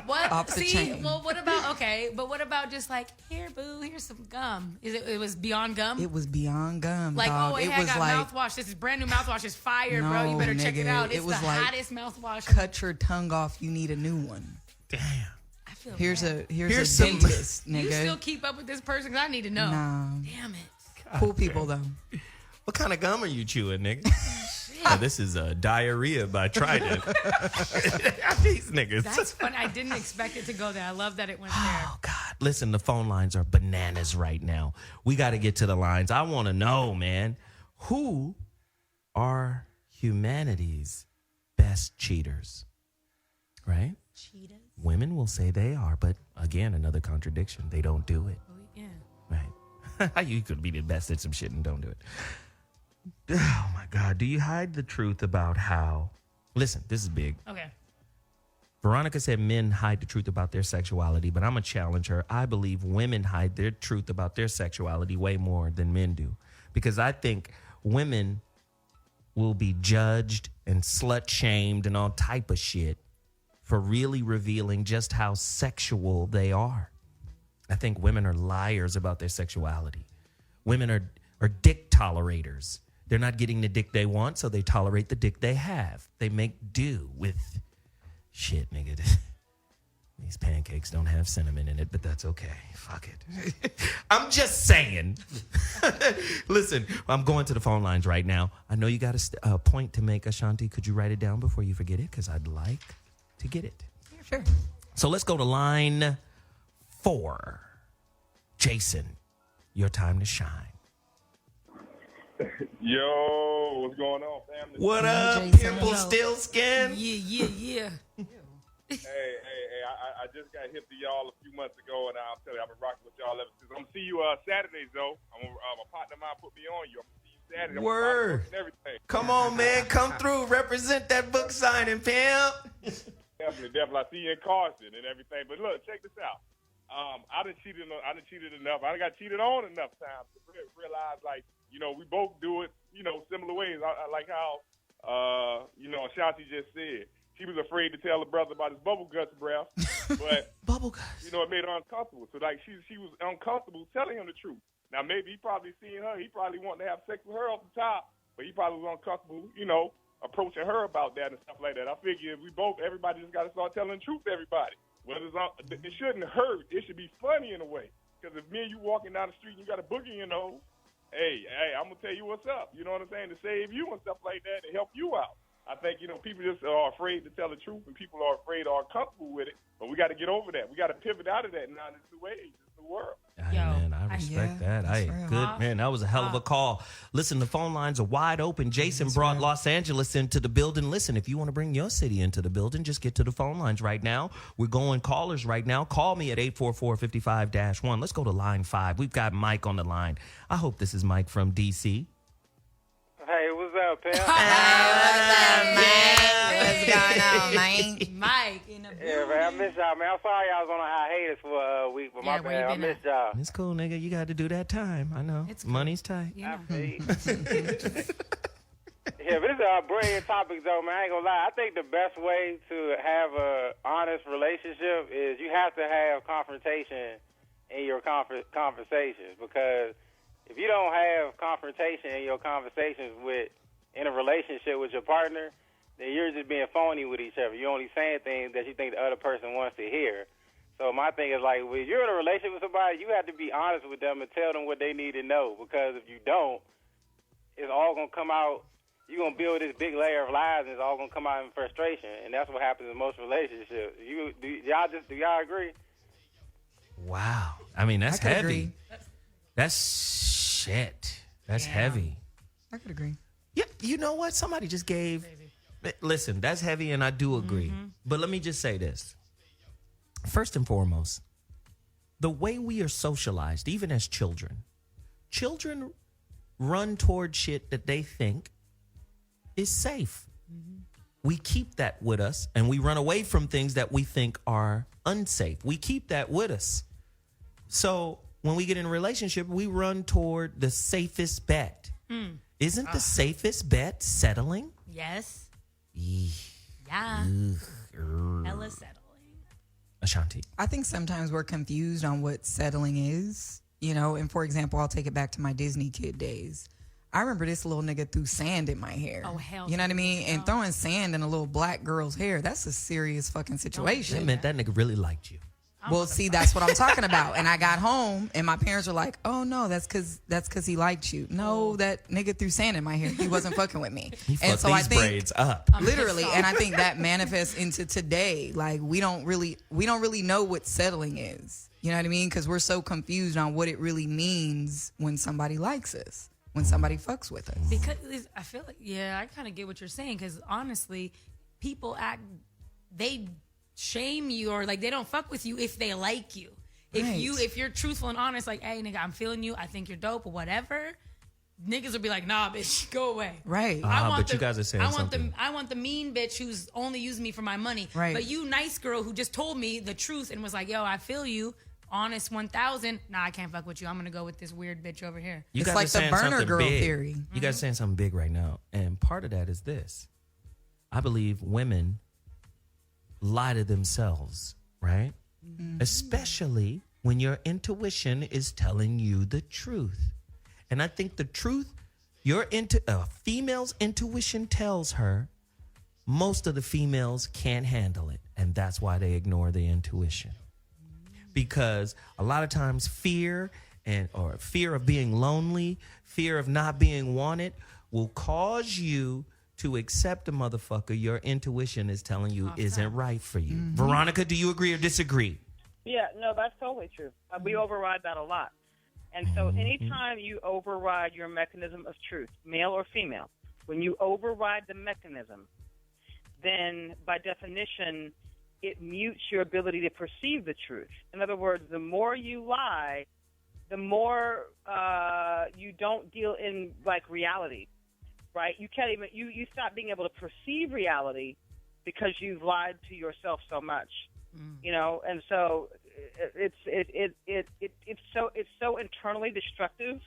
What? Off the chain. Well, what about, okay, Okay, but what about just like, here, boo, here's some gum? It was beyond gum? It was beyond gum, like, dog. oh, hey, it I was got like mouthwash. This is brand new mouthwash. It's fire, bro. You better check it nigga, out. It's it was the like, hottest mouthwash. cut your tongue off. You need a new one. Damn. I feel Here's bad. a some- dentist, nigga. You still keep up with this person? 'Cause I need to know. No. Damn it. Cool people though. What kind of gum are you chewing, nigga? Oh, this is diarrhea by Trident. These niggas. That's funny. I didn't expect it to go there. I love that it went there. Oh, God. Listen, the phone lines are bananas right now. We got to get to the lines. I want to know, man, who are humanity's best cheaters? Right? Cheetahs? Women will say they are, but again, another contradiction. They don't do it. Oh, yeah. Right. How you could be the best at some shit and don't do it. Oh, my God. Do you hide the truth about how... Listen, this is big. Okay. Veronica said men hide the truth about their sexuality, but I'm going to challenge her. I believe women hide their truth about their sexuality way more than men do. Because I think women will be judged and slut-shamed and all type of shit for really revealing just how sexual they are. I think women are liars about their sexuality. Women are dick tolerators. They're not getting the dick they want, so they tolerate the dick they have. They make do with shit, nigga. These pancakes don't have cinnamon in it, but that's okay. Fuck it. I'm just saying. Listen, I'm going to the phone lines right now. I know you got a point to make, Ashonti. Could you write it down before you forget it? Because I'd like to get it. Yeah, sure. So let's go to line 4. Jason, your time to shine. Yo, what's going on, family? What up, Jason? pimple still skin? Yeah. Hey, I just got hip to y'all a few months ago, and I'll tell you, I've been rocking with y'all ever since. I'm going to see you Saturdays, though. My partner of mine put me on you. I'm going to see you Saturday. Word. And everything. Come on, man. Come through. Represent that book signing, pimp. Definitely. I see you in Carson and everything. But look, check this out. I done cheated enough. I done got cheated on enough times to realize, like, you know, we both do it, you know, similar ways. I like how, Ashonti just said. She was afraid to tell her brother about his bubble guts breath, but, Bubble guts. you know, it made her uncomfortable. So, like, she was uncomfortable telling him the truth. Now, maybe he probably seen her. He probably wanted to have sex with her off the top, but he probably was uncomfortable, you know, approaching her about that and stuff like that. I figure if everybody just got to start telling the truth to everybody. Whether it shouldn't hurt. It should be funny in a way. Because if me and you walking down the street and you got a boogie in your nose, hey, I'm going to tell you what's up. You know what I'm saying? To save you and stuff like that, to help you out. I think, you know, people just are afraid to tell the truth, and people are afraid or uncomfortable with it. But we got to get over that. We got to pivot out of that now in this new age, this new world. Hey, man, I respect that. that's Hey, real. good, man. That was a hell of a call. Listen, the phone lines are wide open. Jason brought Los Angeles into the building. Listen, if you want to bring your city into the building, just get to the phone lines right now. We're going callers right now. Call me at 844-55-1. Let's go to line 5. We've got Mike on the line. I hope this is Mike from D.C. Hey, what's up, pal? What's going on, man? Mike in the Yeah, man, I miss y'all, man. I'm sorry I was on a hiatus for a week, but Yeah, my where you bad. I been missed y'all. It's cool, nigga. You got to do that time. I know. It's cool. Money's tight. You know. Yeah, but this is a brilliant topic, though, man. I ain't gonna lie. I think the best way to have a honest relationship is you have to have confrontation in your conversations, because if you don't have confrontation in your conversations in a relationship with your partner, then you're just being phony with each other. You're only saying things that you think the other person wants to hear. So my thing is, like, when you're in a relationship with somebody, you have to be honest with them and tell them what they need to know, because if you don't, it's all going to come out. You're going to build this big layer of lies, and it's all going to come out in frustration, and that's what happens in most relationships. Do y'all agree? Wow. I mean, that's I could heavy. agree. That's shit. That's heavy. I could agree. Yeah, you know what? Somebody just gave. Listen, that's heavy, and I do agree. But let me just say this. First and foremost, the way we are socialized, even as children run toward shit that they think is safe. We keep that with us, and we run away from things that we think are unsafe. We keep that with us. So when we get in a relationship, we run toward the safest bet. Isn't the safest bet settling? Yes. Eeh. Yeah. Hella settling. Ashonti? I think sometimes we're confused on what settling is, you know. And for example, I'll take it back to my Disney kid days. I remember this little nigga threw sand in my hair. Oh, hell. You know what I mean? And throwing sand in a little black girl's hair, that's a serious fucking situation. That meant that nigga really liked you. Well, see, that's what I'm talking about. And I got home, and my parents were like, "Oh no, that's because he liked you." No, that nigga threw sand in my hair. He wasn't fucking with me. He and fucked so these I think, braids up. literally, and I think that manifests into today. Like we don't really know what settling is. You know what I mean? Because we're so confused on what it really means when somebody likes us, when somebody fucks with us. Because I feel like, yeah, I kind of get what you're saying. Because honestly, people they shame you, or like they don't fuck with you if they like you. If you're truthful and honest, like, hey nigga, I'm feeling you, I think you're dope or whatever, niggas will be like, nah bitch, go away. Right. But you guys are saying something. I want the mean bitch who's only using me for my money. Right. But you nice girl who just told me the truth and was like, yo, I feel you, honest 1,000. Nah, I can't fuck with you. I'm gonna go with this weird bitch over here. You It's guys like are the saying burner something girl big. theory. You guys are saying something big right now, and part of that is this. I believe women lie to themselves, right? Especially when your intuition is telling you the truth. And I think the truth, a female's intuition tells her, most of the females can't handle it, and that's why they ignore the intuition. Because a lot of times fear or fear of being lonely, fear of not being wanted will cause you to accept a motherfucker your intuition is telling you isn't right for you. Veronica, do you agree or disagree? Yeah, no, that's totally true. We override that a lot. And so anytime you override your mechanism of truth, male or female, when you override the mechanism, then by definition, it mutes your ability to perceive the truth. In other words, the more you lie, the more you don't deal in like reality, right? You can't even, you stop being able to perceive reality because you've lied to yourself so much. You know, and so it's so internally destructive.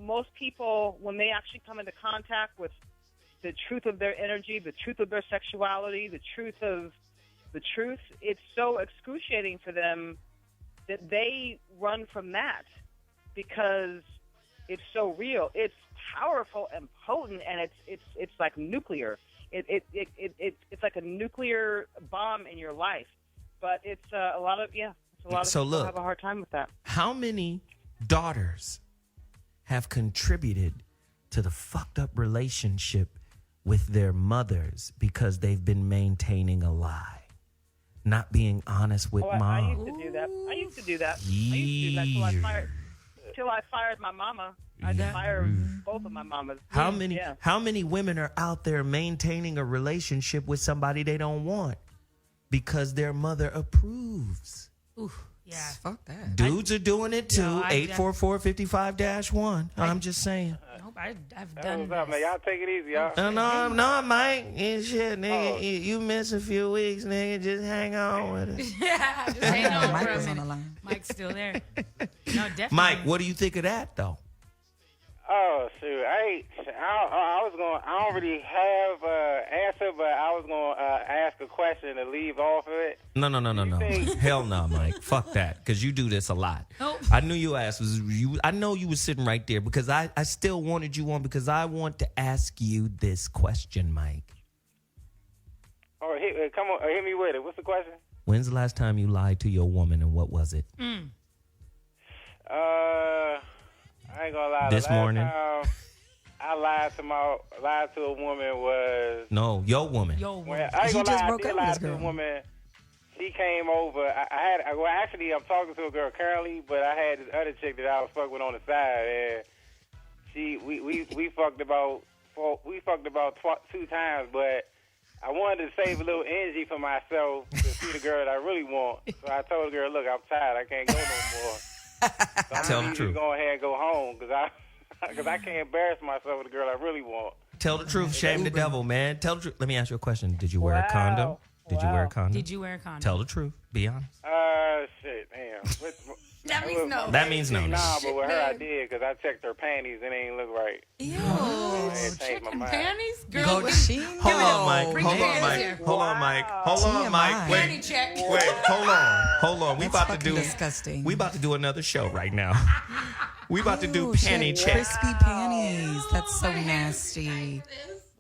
Most people, when they actually come into contact with the truth of their energy, the truth of their sexuality, the truth, it's so excruciating for them that they run from that because it's so real. It's powerful and potent, and it's like nuclear. It's like a nuclear bomb in your life, but it's a lot of people have a hard time with that. How many daughters have contributed to the fucked up relationship with their mothers because they've been maintaining a lie, not being honest with mom? I used to do that. Till I fired my mama. I fired both of my mamas. How many women are out there maintaining a relationship with somebody they don't want because their mother approves? Ooh, yeah. Fuck that. Dudes are doing it too. 844-55-1. I'm just saying. Nope, I've done What's up, man? Y'all take it easy, y'all. No, Mike. Shit, nigga. You miss a few weeks, nigga. Just hang on with it. Yeah, just hang on Mike for a was on the minute. line. Mike's still there. No, definitely. Mike, what do you think of that, though? Oh shoot! I don't really have an answer, but I was gonna ask a question to leave off of it. No. Hell no, Mike. Fuck that, because you do this a lot. Nope. I knew your ass was you. I know you was sitting right there because I still wanted you on because I want to ask you this question, Mike. Oh, come on, hit me with it. What's the question? When's the last time you lied to your woman, and what was it? I ain't gonna lie. This the last morning? Time I lied to a woman was No, your woman. when, I ain't You gonna just lie. broke I up did lie with this to a girl. woman. She came over. Actually, I'm talking to a girl currently, but I had this other chick that I was fucking with on the side, and we fucked about 2 times, but I wanted to save a little energy for myself to see the girl that I really want. So I told the girl, look, I'm tired. I can't go no more. So I'm Tell the gonna truth. go ahead and go home because I can't embarrass myself with the girl I really want. Tell the truth. Shame the devil, man. Tell the truth. Let me ask you a question. Did you wear a condom? Did you wear a condom? Did you wear a condom? Tell the truth. Be honest. Shit, damn. That means no. That means no. Nah, but with her I did because I checked her panties and it ain't look right. Ew. changed my Chicken mind. panties? Girl, Hold on, Mike. Bring Hold your on, hands Mike. here. Hold on, Mike. Hold on, Mike. Panty Wait. check. Wait, hold on. We That's about to fucking do disgusting. We about to do another show right now. We about to do Ooh, panty shit, check. Crispy panties. That's so nasty.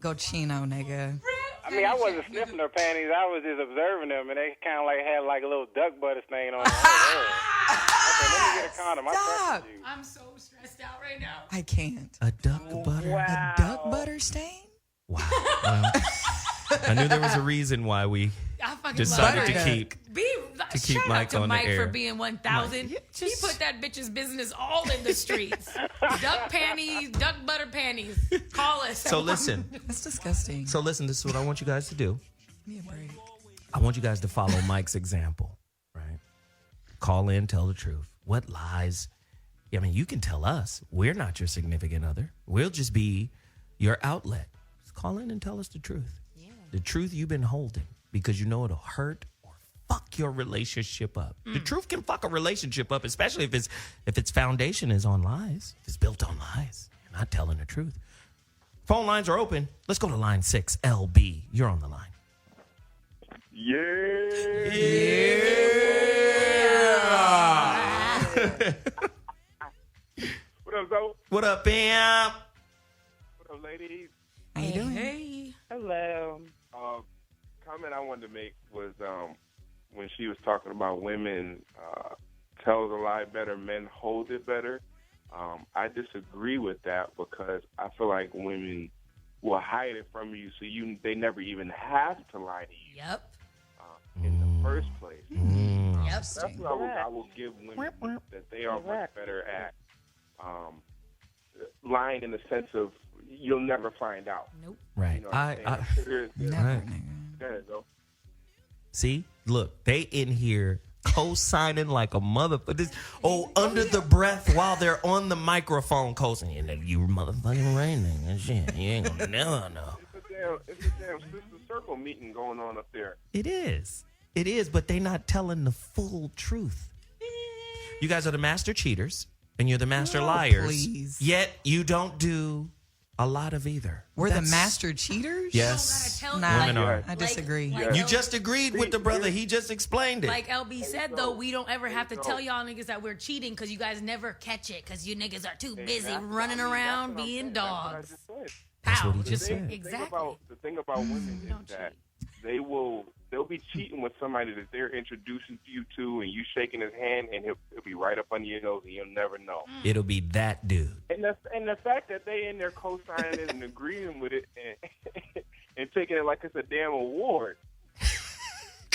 Cochino, nigga. I mean, I wasn't sniffing her panties. I was just observing them, and they kind of like had like a little duck butter stain on them. Okay, let me get a condom. I trust you. I'm so stressed out right now. I can't. A duck butter. A duck butter stain? Wow. Well, I knew there was a reason why we I fucking decided love to it. keep Shout out Mike to on Mike the air. for being 1,000. Mike, He put that bitch's business all in the streets. Duck panties, duck butter panties. Call us. So listen. That's disgusting. So listen, this is what I want you guys to do. Give me a break. I want you guys to follow Mike's example, right? Call in, tell the truth. What lies? I mean, you can tell us. We're not your significant other. We'll just be your outlet. Just call in and tell us the truth. Yeah. The truth you've been holding because you know it'll hurt or fuck your relationship up. The truth can fuck a relationship up, especially if its foundation is on lies. If it's built on lies. You're not telling the truth. Phone lines are open. Let's go to line 6. LB, you're on the line. What up, Zoe? What up, Bam? What up, ladies? How you doing? Hey. Hello. Comment I wanted to make was when she was talking about women tells a lie better, men hold it better. I disagree with that because I feel like women will hide it from you, so they never even have to lie to you. Yep. In the first place. Yep. That's what I will give women, that they are much better at lying in the sense of you'll never find out. Nope. Right. You know what I'm saying? Never, Right. nigga. There you go. See, look, they in here co-signing like a motherfucker. Under the breath while they're on the microphone co-signing. You motherfucking raining and shit. You ain't gonna never know. It's a damn sister circle meeting going on up there. It is, but they not telling the full truth. You guys are the master cheaters and you're the master liars. Please. Yet you don't do a lot of either. We're That's- the master cheaters? Yes. Tell Nah, Women are. I disagree. You just agreed with the brother. He just explained it. Like LB said, though, we don't ever have to tell y'all niggas that we're cheating because you guys never catch it because you niggas are too busy running around being dogs. That's what he Pow. just said. Exactly. The thing about women Don't is that they'll be cheating with somebody that they're introducing you to, and you shaking his hand, and he'll be right up under your nose, and you'll never know. It'll be that dude. And the fact that they in there co-signing it and agreeing with it and taking it like it's a damn award.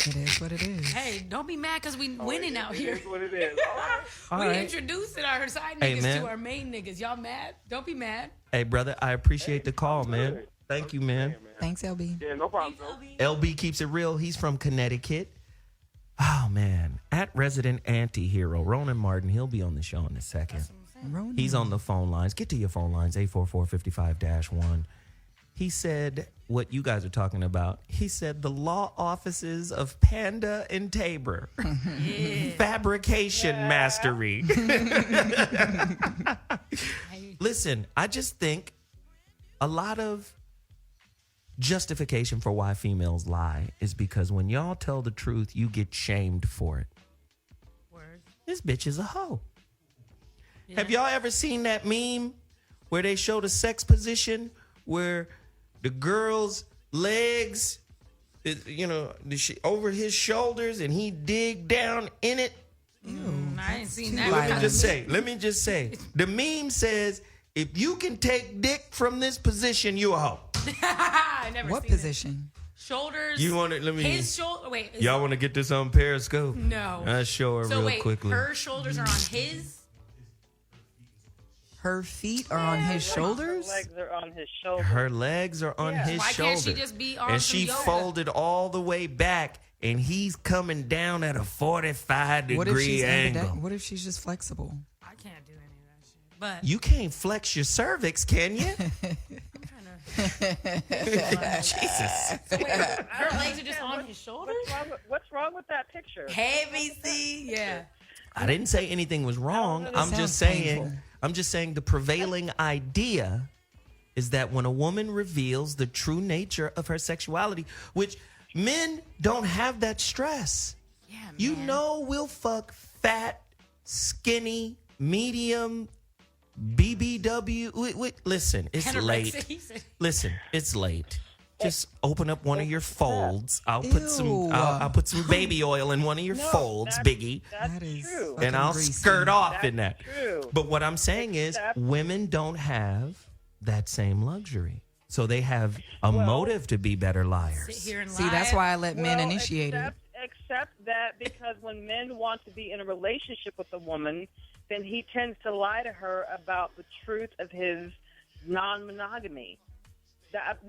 It is what it is. Hey, don't be mad because we winning out here. It is what it is. All right. We introducing our side Hey, niggas man. to our main niggas. Y'all mad? Don't be mad. Hey, brother, I appreciate the call, man. Thank you, man. Thanks, LB. Yeah, no problem, bro. LB keeps it real. He's from Connecticut. Oh, man. At resident anti-hero, Ronan Martin. He'll be on the show in a second. Ronan. He's on the phone lines. Get to your phone lines, 844-55-1. He said what you guys are talking about. He said the law offices of Panda and Tabor. Fabrication mastery. Listen, I just think a lot of justification for why females lie is because when y'all tell the truth, you get shamed for it. Word. This bitch is a hoe. Have y'all ever seen that meme where they show the sex position where the girl's legs, over his shoulders and he dig down in it? I ain't seen that. Let me just say, the meme says, if you can take dick from this position, you a hoe. I never What seen position? It. Shoulders. You want it? Let me. His shoulder. Wait. Y'all want to get this on Periscope? No. I'll show her So real wait, quickly. her shoulders are on his. Her feet are on his shoulders? Her legs are on his shoulders. Her legs are on his Why shoulder. can't she just be on and some she yoga? folded all the way back, and he's coming down at a 45-degree What if she's angle. What if she's just flexible? I can't do any of that shit. But You can't flex your cervix, can you? Jesus. so wait, her legs are just on his shoulders. What's wrong with that picture? Heavy C. Yeah. I didn't say anything was wrong. I'm just saying the prevailing idea is that when a woman reveals the true nature of her sexuality, which men don't have that stress. Yeah, man. You know we'll fuck fat, skinny, medium, BBW. Wait, listen, it's late. Listen, it's late. Just open up one of your folds. I'll put some baby oil in one of your folds, Biggie. That's true. And I'll skirt off in that. True. But what I'm saying is women don't have that same luxury. So they have a motive to be better liars. See, that's why I let men initiate it. Except that because when men want to be in a relationship with a woman, then he tends to lie to her about the truth of his non-monogamy.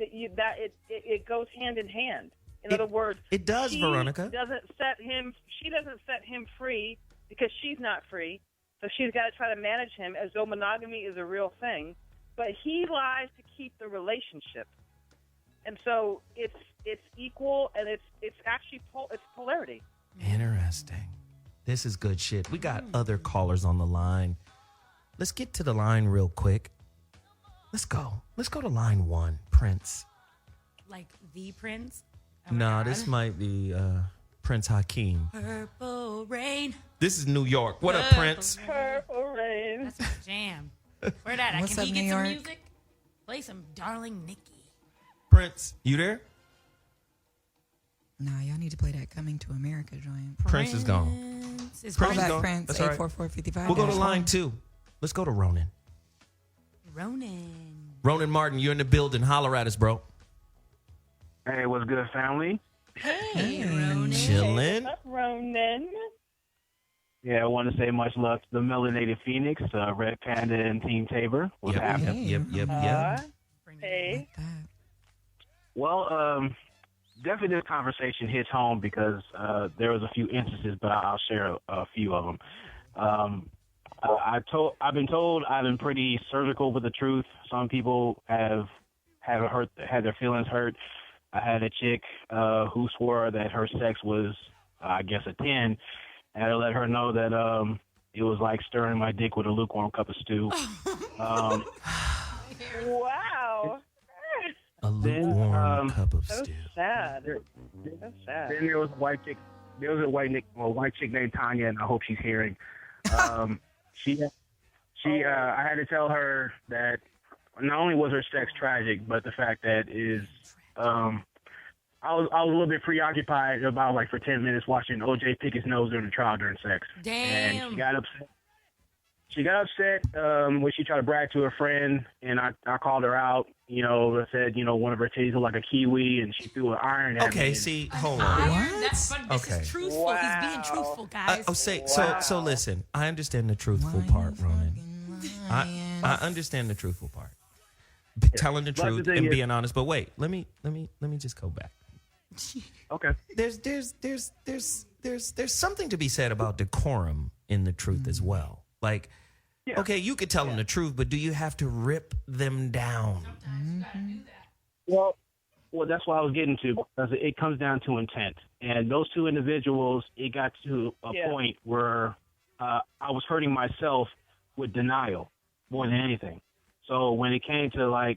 It goes hand in hand. In other words, it does, Veronica. She doesn't set him free because she's not free. So she's got to try to manage him as though monogamy is a real thing. But he lies to keep the relationship, and so it's equal, and it's actually it's polarity. Interesting. This is good shit. We got other callers on the line. Let's get to the line real quick. Let's go. Let's go to line 1, Prince. Like the Prince? No, this might be Prince Hakeem. Purple Rain. This is New York. What up, Prince? Purple Rain. That's my jam. Where that at? What's Can up, he New get some York? music? Play some Darling Nikki. Prince, you there? Nah, y'all need to play that Coming to America joint. Prince is gone. Is Call Prince is back, gone. Prince. That's all right. 844-55. We'll go to line 2. Let's go to Ronan. Ronan Martin, you're in the building. Holler at us, bro. Hey, what's good, family? Hey, Ronan. Chillin'. What's up, Ronan? Yeah, I want to say much love to the Melanated Phoenix, Red Panda, and Team Tabor. What's happening? Yep. Hey. Well, definitely this conversation hits home because there was a few instances, but I'll share a few of them. I've been told I've been pretty surgical with the truth. Some people had their feelings hurt. I had a chick who swore that her sex was, I guess, a 10. And I let her know that it was like stirring my dick with a lukewarm cup of stew. Wow. A lukewarm cup of stew. Sad. So sad. Then there was a white chick. There was a white chick named Tanya, and I hope she's hearing. I had to tell her that not only was her sex tragic, but the fact that I was a little bit preoccupied about for 10 minutes watching OJ pick his nose during the trial during sex. Damn. And she got upset. She got upset when she tried to brag to her friend, and I called her out. I said, one of her titties looked like a kiwi, and she threw an iron at me. Okay, see, hold on. That's fun. This is truthful. Wow. He's being truthful, guys. So listen, I understand the truthful part, Ronan. I understand the truthful part. Telling the truth and being honest. But wait, let me just go back. Okay. There's something to be said about decorum in the truth as well. Okay, you could tell them the truth, but do you have to rip them down? Sometimes you gotta do that. Well, that's what I was getting to, because it comes down to intent. And those two individuals, it got to a point where I was hurting myself with denial more than anything. So when it came to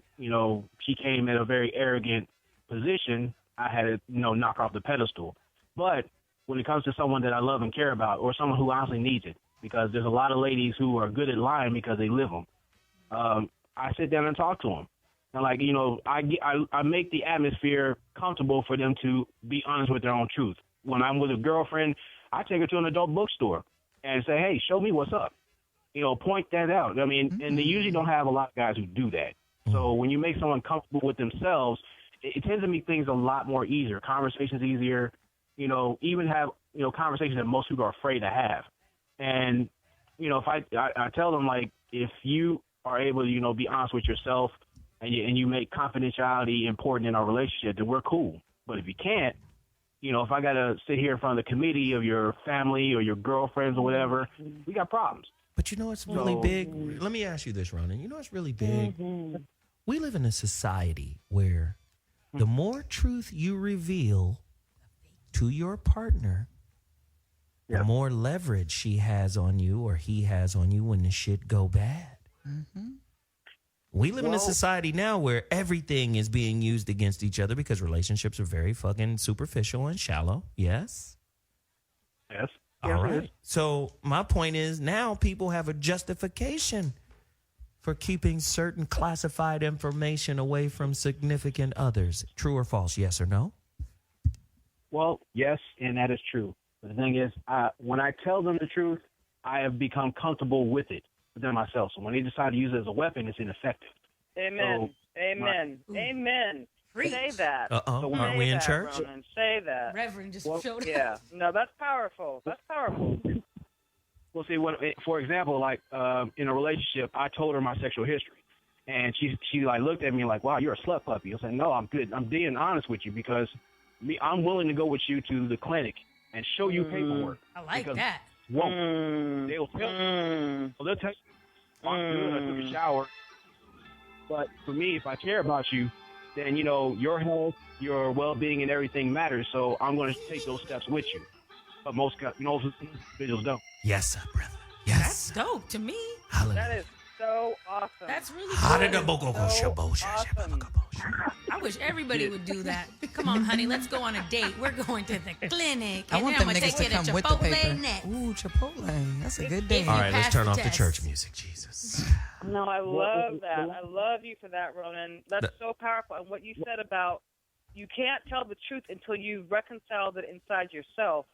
she came at a very arrogant position, I had to, knock her off the pedestal. But when it comes to someone that I love and care about, or someone who honestly needs it, because there's a lot of ladies who are good at lying because they live them, I sit down and talk to them. And I make the atmosphere comfortable for them to be honest with their own truth. When I'm with a girlfriend, I take her to an adult bookstore and say, hey, show me what's up. Point that out. I mean, and they usually don't have a lot of guys who do that. So when you make someone comfortable with themselves, it tends to make things a lot more easier. Conversations easier, even have, conversations that most people are afraid to have. And, if I tell them, if you are able to, be honest with yourself and you make confidentiality important in our relationship, then we're cool. But if you can't, if I got to sit here in front of the committee of your family or your girlfriends or whatever, we got problems. But you know what's really big? Let me ask you this, Ronan. You know what's really big? We live in a society where the more truth you reveal to your partner, the more leverage she has on you or he has on you when the shit go bad. Mm-hmm. We live in a society now where everything is being used against each other because relationships are very fucking superficial and shallow. Yes? Yes. All right. So my point is now people have a justification for keeping certain classified information away from significant others. True or false? Yes or no? Well, yes, and that is true. But the thing is, when I tell them the truth, I have become comfortable with it within myself. So when they decide to use it as a weapon, it's ineffective. Amen. So, Amen. Amen. Say that. Aren't we in church? Ronan, say that. Reverend just showed up. Yeah. No, that's powerful. That's powerful. Well, see, for example, like in a relationship, I told her my sexual history, and she like looked at me like, "Wow, you're a slut puppy." I said, "No, I'm good. I'm being honest with you because I'm willing to go with you to the clinic and show you paperwork." I like that. They'll tell you. Well, they'll tell you, "I'm good. I took a shower." But for me, if I care about you, then your health, your well-being, and everything matters. So I'm going to take those steps with you. But most individuals don't. Yes, sir, brother. Yes. That's dope to me. Hallelujah. That is so awesome. That's really awesome. I wish everybody would do that. Come on, honey, let's go on a date. We're going to the clinic. I And want then them I'm niggas gonna to take come you with to the paper. Chipotle next. Ooh, Chipotle. That's a good day. All right, let's turn off the test. church music, Jesus. No, I love that. I love you for that, Ronan. That's so powerful. And what you said about you can't tell the truth until you've reconciled it inside yourself.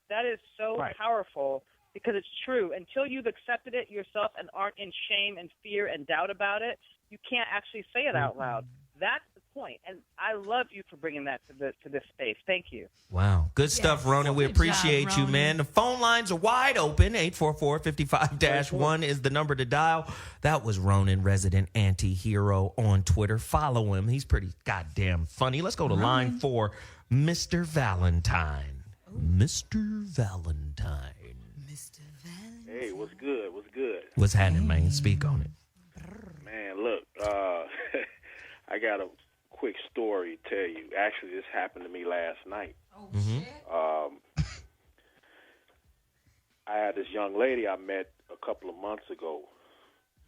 That is so powerful because it's true. Until you've accepted it yourself and aren't in shame and fear and doubt about it, you can't actually say it out loud. That's the point. And I love you for bringing that to this space. Thank you. Wow. Good stuff, Ronan. We appreciate you, man. The phone lines are wide open. 844-55-1 is the number to dial. That was Ronan, resident anti-hero on Twitter. Follow him. He's pretty goddamn funny. Let's go to line 4, Mr. Valentine. Mr. Valentine. Mr. Valentine. Hey, what's good? What's good? What's happening, man? Speak on it. Man, look, I got a quick story to tell you. Actually, this happened to me last night. Oh, shit. I had this young lady I met a couple of months ago.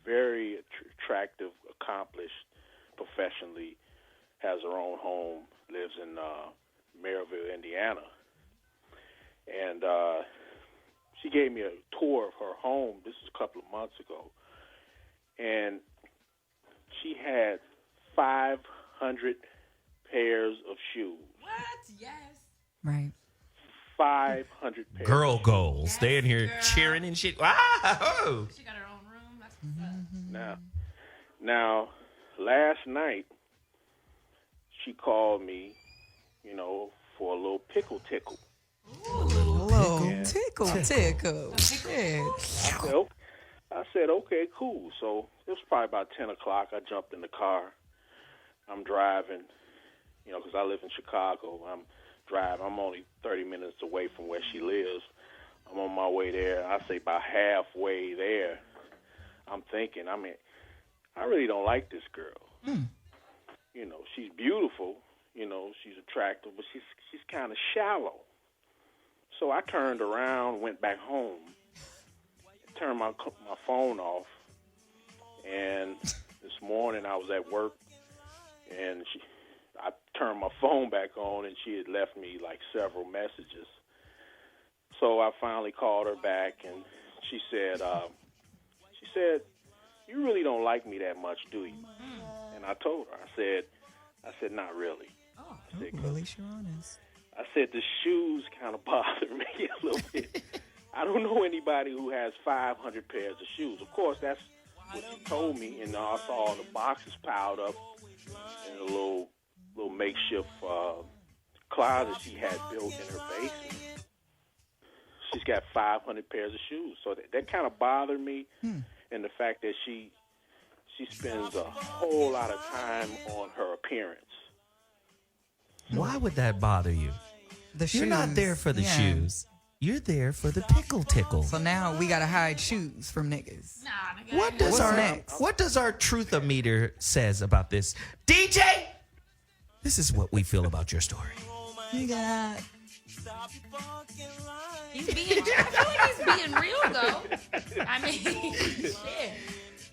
Very attractive, accomplished professionally, has her own home, lives in Maryville, Indiana. And she gave me a tour of her home. This was a couple of months ago. And she had 500 pairs of shoes. What? Yes. Right. 500 pairs. Girl goals. Yes, they in here cheering and shit. Wow. She got her own room. That's what's up. Now, last night, she called me, for a little pickle tickle. Hello. Tickle. Yeah. I said, okay, cool. So it was probably about 10 o'clock. I jumped in the car. I'm driving, because I live in Chicago. I'm driving. I'm only 30 minutes away from where she lives. I'm on my way there. I say about halfway there, I'm thinking, I really don't like this girl. She's beautiful. She's attractive, but she's kind of shallow. So I turned around, went back home, turned my phone off, and this morning I was at work, and I turned my phone back on, and she had left me like several messages. So I finally called her back, and she said, "You really don't like me that much, do you?" And I told her, I said, "Not really." At least you're honest. I said, the shoes kind of bother me a little bit. I don't know anybody who has 500 pairs of shoes. Of course, that's what she told me, and I saw all the boxes piled up in a little makeshift closet she had built in her basement. She's got 500 pairs of shoes. So that kind of bothered me, and the fact that she spends a whole lot of time on her appearance. Why would that bother you? You're not there for the shoes. You're there for the pickle tickle. So now we gotta hide shoes from niggas. What does our truth-o-meter says about this? DJ, this is what we feel about your story. You got He's being, I feel like he's being real though. I mean, shit.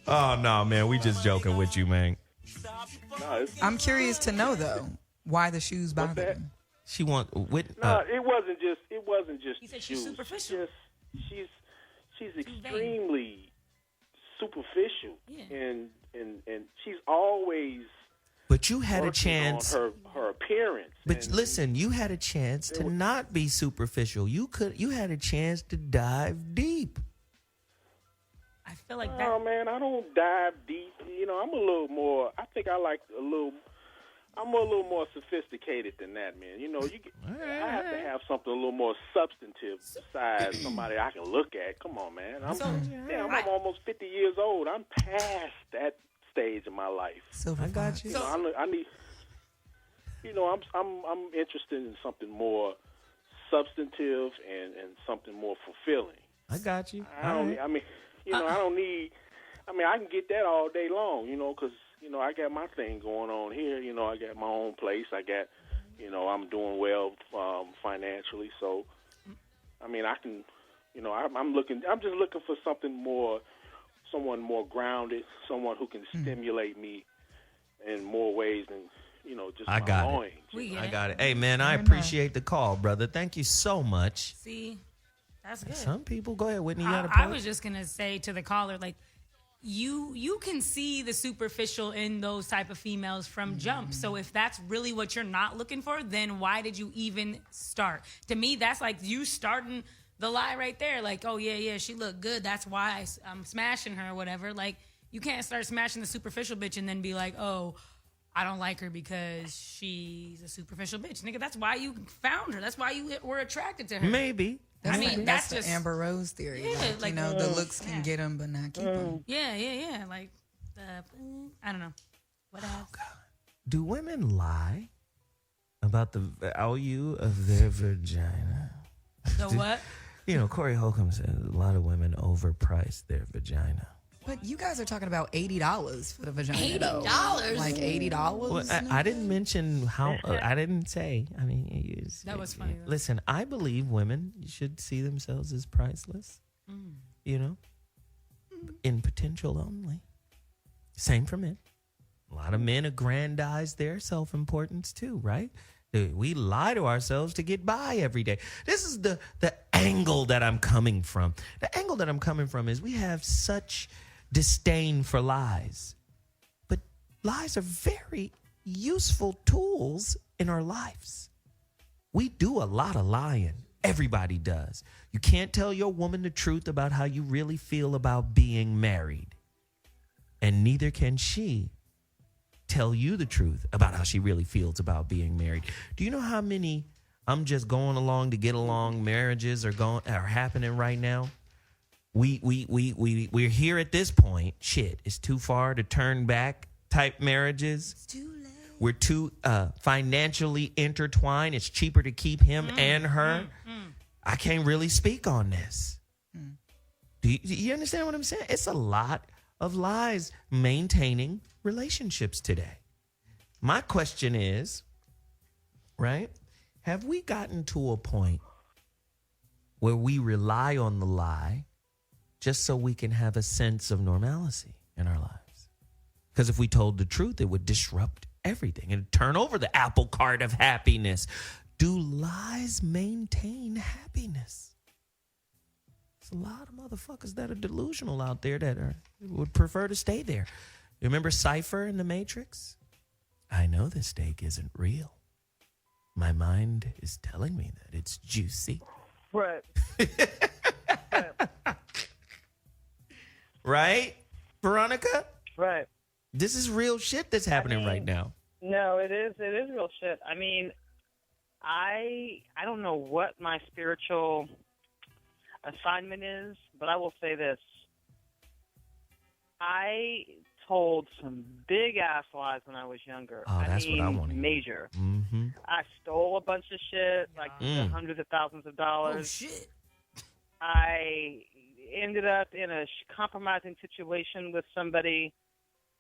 Oh no, man, we just joking with you, man. No, I'm curious to know though why the shoes What's bother that? him. She want with. No, it wasn't just. He said shoes. she's superficial. She's extremely superficial, Yeah. and she's always. But you had a working chance. on her appearance. But and listen, you had a chance to not be superficial. You had a chance to dive deep. I feel like Oh man, I don't dive deep. You know, I'm a little more. I think I like a little. I'm a little more sophisticated than that, man. You know, I have to have something a little more substantive besides somebody I can look at. Come on, man. I'm almost 50 years old. I'm past that stage of my life. I got you. I need. You know, I'm interested in something more substantive and something more fulfilling. I got you. I mean, you know, I don't need. I mean, I can get that all day long. You know, because you know I got my thing going on here. You know, I got my own place. I got, you know, I'm doing well financially. So, I mean, I can. You know, I'm just looking for someone more grounded, someone who can stimulate me in more ways than, you know, just I my got loins. it. I got it. Hey, man, I appreciate the call, brother. Thank you so much. See, that's good. Some people, go ahead, Whitney. You got a I point? was just gonna say to the caller, like, you can see the superficial in those type of females from jump. So if that's really what you're not looking for, then why did you even start? To me, that's like you starting the lie right there. Like, oh yeah, she looked good. That's why I'm smashing her or whatever. Like, you can't start smashing the superficial bitch and then be like, oh, I don't like her because she's a superficial bitch. Nigga, that's why you found her. That's why you were attracted to her. Maybe. That's just the Amber Rose theory. Yeah, like, you know, the looks can get them, but not keep them. Yeah. Like, I don't know. What else? Do women lie about the value of their vagina? The what? You know, Corey Holcomb said a lot of women overprice their vagina. But you guys are talking about $80 for the vagina. $80? Like $80? Well, I didn't mention how. I didn't say. I mean, that was funny. Though. Listen, I believe women should see themselves as priceless. You know, in potential only. Same for men. A lot of men aggrandize their self-importance too, right? We lie to ourselves to get by every day. This is the angle that I'm coming from. The angle that I'm coming from is we have such disdain for lies. But lies are very useful tools in our lives. We do a lot of lying. Everybody does. You can't tell your woman the truth about how you really feel about being married. And neither can she tell you the truth about how she really feels about being married. Do you know how many I'm just going along to get along marriages are happening right now? We're here at this point. Shit, it's too far to turn back type marriages. It's too late. We're too financially intertwined. It's cheaper to keep him and her. I can't really speak on this. Do you understand what I'm saying? It's a lot of lies maintaining relationships today. My question is, right? Have we gotten to a point where we rely on the lie just so we can have a sense of normalcy in our lives? Because if we told the truth, it would disrupt everything and turn over the apple cart of happiness. Do lies maintain happiness? There's a lot of motherfuckers that are delusional out there that would prefer to stay there. You remember Cypher in The Matrix? I know this steak isn't real. My mind is telling me that it's juicy. Right. Right, Veronica? Right. This is real shit that's happening right now. No, it is real shit. I mean, I don't know what my spiritual assignment is, but I will say this. I told some big ass lies when I was younger. Oh, that's what I want to hear. Major. Mm-hmm. I stole a bunch of shit, like hundreds of thousands of dollars. Oh, shit. I ended up in a compromising situation with somebody,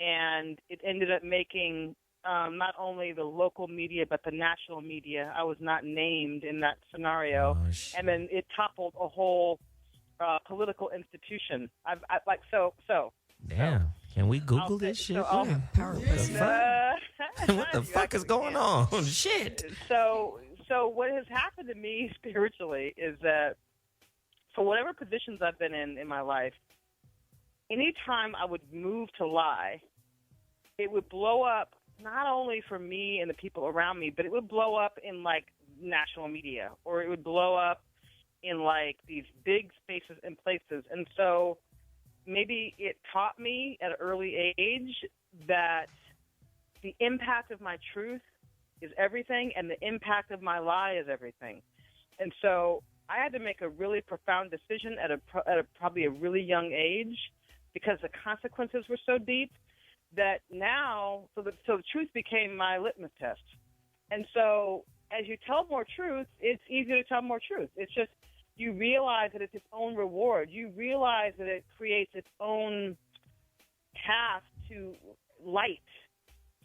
and it ended up making not only the local media but the national media. I was not named in that scenario, and then it toppled a whole political institution. Damn. Can we Google this shit? What the fuck is going on? Shit. So what has happened to me spiritually is that for whatever positions I've been in my life, anytime I would move to lie, it would blow up not only for me and the people around me, but it would blow up in like national media, or it would blow up in like these big spaces and places. And so maybe it taught me at an early age that the impact of my truth is everything and the impact of my lie is everything. And so I had to make a really profound decision at probably a really young age, because the consequences were so deep that now, so the truth became my litmus test. And so as you tell more truth, it's easier to tell more truth. It's just, you realize that it's its own reward. You realize that it creates its own path to light.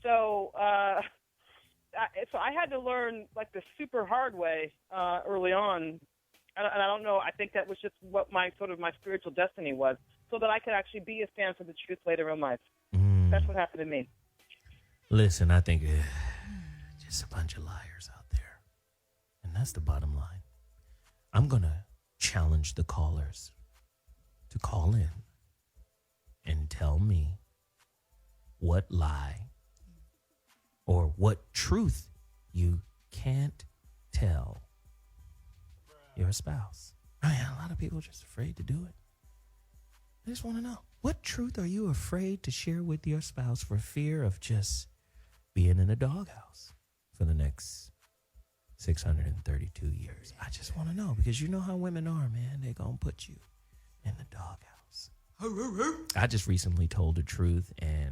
So, so I had to learn like the super hard way early on. And I don't know, I think that was just what my spiritual destiny was, so that I could actually be a stand for the truth later in life. That's what happened to me. Listen, I think just a bunch of liars out there. And that's the bottom line. I'm going to challenge the callers to call in and tell me what lie or what truth you can't tell your spouse. I mean, a lot of people are just afraid to do it. I just want to know, what truth are you afraid to share with your spouse for fear of just being in a doghouse for the next 632 years? I just want to know, because you know how women are, man. They're going to put you in the doghouse. I just recently told the truth, and